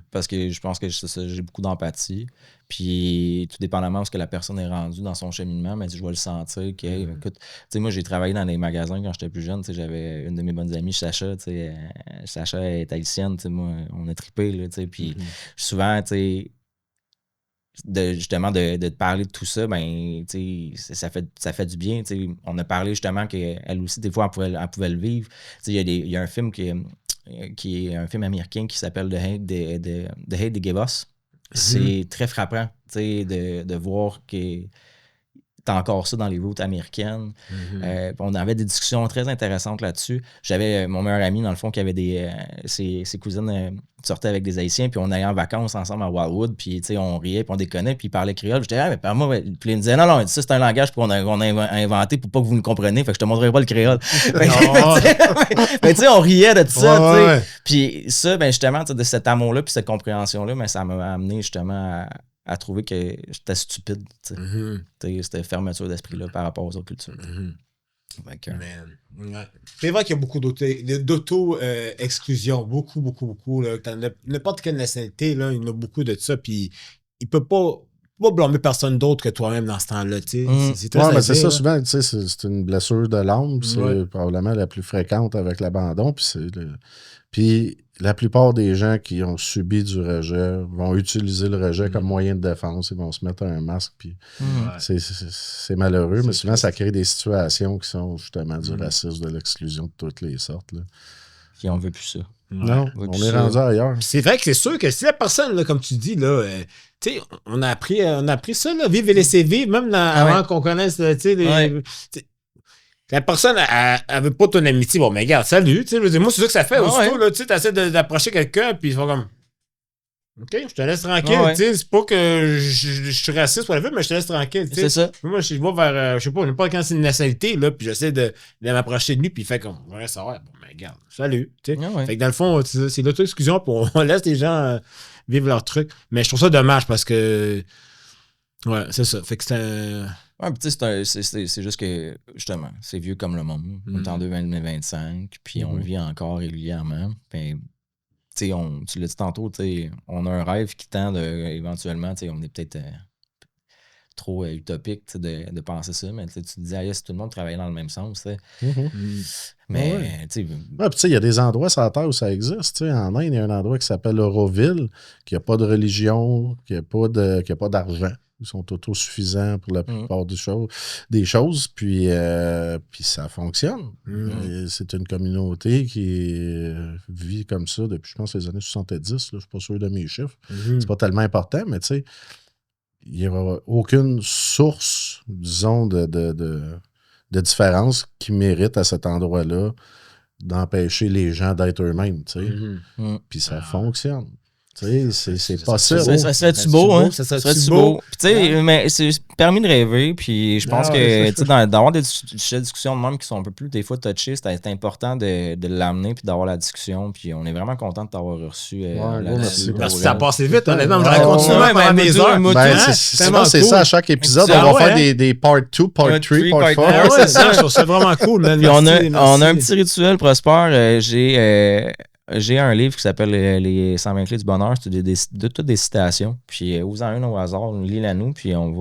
Parce que je pense que j'ai beaucoup d'empathie. Puis tout dépendamment de ce que la personne est rendue dans son cheminement, mais je vais le sentir que, hey, écoute, tu sais, moi j'ai travaillé dans des magasins quand j'étais plus jeune. Tu sais, j'avais une de mes bonnes amies, Sacha. Tu sais, Sacha est haïtienne. Tu sais, moi, on a trippé. Là, tu sais, puis souvent, tu sais, justement de te parler de tout ça, ben ça fait du bien. T'sais. On a parlé justement qu'elle aussi, des fois, elle pouvait le vivre. Il y a un film qui est un film américain qui s'appelle The Hate They Give Us. C'est très frappant de voir que t'as encore ça dans les routes américaines. On avait des discussions très intéressantes là-dessus. J'avais mon meilleur ami, dans le fond, qui avait ses cousines sortaient avec des Haïtiens, puis on allait en vacances ensemble à Wildwood, puis on riait, puis on déconnait, puis il parlait créole. Puis j'étais, mais par moi, puis il me disait, non, ça, c'est un langage qu'on a inventé pour pas que vous nous compreniez, fait que je te montrerai pas le créole. Mais tu sais, on riait de tout ça, tu sais. Puis ça, ben justement, de cet amour-là, puis cette compréhension-là, ben, ça m'a amené justement à trouver que j'étais stupide, tu sais. Cette fermeture d'esprit-là par rapport aux autres cultures. C'est vrai qu'il y a beaucoup d'auto-exclusion. Beaucoup. Là. N'importe quelle nationalité, là, il y en a beaucoup de ça. Puis il peut pas blâmer personne d'autre que toi-même dans ce temps-là. C'est très mais c'est ça, là. souvent, c'est une blessure de l'âme. C'est probablement la plus fréquente avec l'abandon. Puis la plupart des gens qui ont subi du rejet vont utiliser le rejet comme moyen de défense. Ils vont se mettre un masque. Puis c'est malheureux, mais souvent, ça crée des situations qui sont justement du racisme, de l'exclusion de toutes les sortes. Là. Puis on veut plus ça. Non, on est rendu ailleurs. C'est vrai que c'est sûr que si la personne, là, comme tu dis, là, on a appris ça, là, vivre et laisser vivre, même avant qu'on connaisse la personne, elle veut pas ton amitié. Bon, mais regarde, salut. Moi, c'est ça que ça fait. Aussitôt, là, tu essaies d'approcher quelqu'un, puis ils font comme. OK, je te laisse tranquille. C'est pas que je suis raciste pour la vie, mais je te laisse tranquille. C'est ça. Moi, je vais vers, je sais pas, n'importe quand c'est une nationalité, là, puis j'essaie de m'approcher de lui, puis il fait comme, ouais, ça va. Bon, mais regarde, salut. Fait que dans le fond, c'est l'auto-exclusion, puis on laisse les gens vivre leur truc. Mais je trouve ça dommage parce que. Ouais, c'est ça. Fait que c'est Ouais, tu sais, c'est juste que, justement, c'est vieux comme le monde. On est en 2025, puis on le vit encore régulièrement. Puis, tu sais, tu l'as dit tantôt, on a un rêve qui tend éventuellement, on est peut-être trop utopique de penser ça, mais tu te dis, si tout le monde travaillait dans le même sens, mais, tu sais... Ouais, puis tu sais, il y a des endroits sur la Terre où ça existe. En Inde, il y a un endroit qui s'appelle Auroville, qui n'a pas de religion, qui n'a pas d'argent. Ils sont autosuffisants pour la plupart des choses, puis ça fonctionne. C'est une communauté qui vit comme ça depuis, je pense, les années 70. Là, je ne suis pas sûr de mes chiffres. C'est pas tellement important, mais tu sais, il n'y aura aucune source, disons, de différence qui mérite à cet endroit-là d'empêcher les gens d'être eux-mêmes. Puis ça fonctionne. C'est possible. Ça serait-tu beau, hein? Ça serait-tu beau? Puis, tu sais, mais c'est permis de rêver. Puis, je pense que, tu sais, d'avoir des discussions de même qui sont un peu plus, des fois, touchées, c'est important de l'amener puis d'avoir la discussion. Puis, on est vraiment content de t'avoir reçu là-dessus. Parce que ça a passé vite, honnêtement. J'aurais continué même à des heures. C'est ça, à chaque épisode, on va faire des part 2, part 3, part 4. C'est ça, je trouve ça vraiment cool. Puis, on a un petit rituel, Prosper. J'ai un livre qui s'appelle Les 120 clés du bonheur. C'est toutes des citations. Puis, vous-en une au hasard, lis-la nous, puis on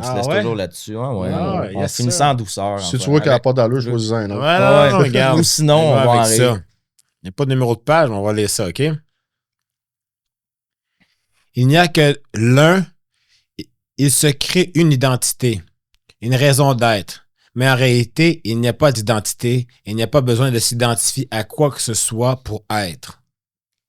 se laisse toujours là-dessus. On finit ça en douceur. Si tu vois qu'il n'y a pas d'allure, je vais un autre. Regarde. Ou sinon, on va en rire. Il n'y a pas de numéro de page, on va lire ça, OK? Il n'y a que l'un, il se crée une identité, une raison d'être. Mais en réalité, il n'y a pas d'identité. Il n'y a pas besoin de s'identifier à quoi que ce soit pour être.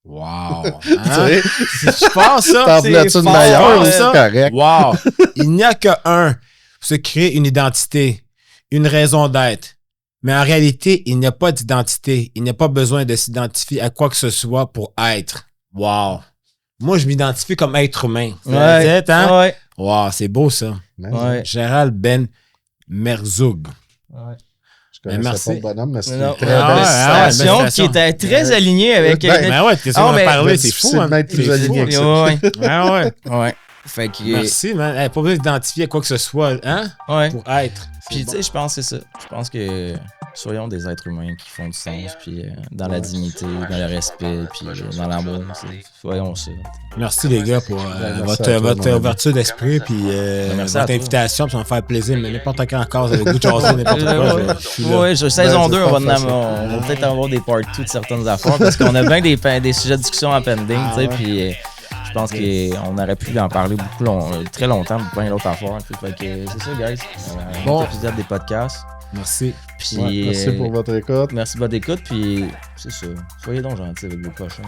Wow! Hein? Si tu penses ça, t'en voulais-tu une meilleure, ça? Correct. Wow! Il n'y a qu'un se créer une identité, une raison d'être. Mais en réalité, il n'y a pas d'identité. Il n'y a pas besoin de s'identifier à quoi que ce soit pour être. Wow! Moi, je m'identifie comme être humain. Ouais. Wow, c'est beau ça. Ouais. Gérald Ben Merzoug. Ouais. Je connaissais pas le bonhomme, mais c'est une très belle citation qui était très alignée avec... Ben ouais, qu'est-ce qu'on a parlé, c'est fou. C'est d'être plus aligné que ça. Ouais. Fait que... Merci, man. Pas besoin d'identifier à quoi que ce soit, hein? Ouais. Pour être. Puis, tu sais, je pense que c'est ça. Je pense que soyons des êtres humains qui font du sens, puis dans la dignité, dans le respect, puis dans l'amour. Soyons ça. Merci, les gars, pour votre ouverture d'esprit, puis votre invitation, puis ça va me faire plaisir. Mais n'importe quand encore, vous avez le goût de jaser, n'importe quoi. Oui, saison 2, on va peut-être avoir des part 2 de certaines affaires, parce qu'on a bien des sujets de discussion en pending, tu sais, puis... Je pense qu'on aurait pu en parler très longtemps, de plein d'autres affaires. Fait que c'est ça, guys. Un épisode des podcasts. Merci. Puis, merci pour votre écoute. Merci pour votre écoute. Puis, c'est ça. Soyez donc gentils avec vos cochons.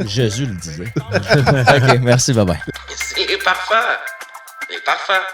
Jésus le disait. OK, merci, bye-bye. C'est parfait. Les parfums.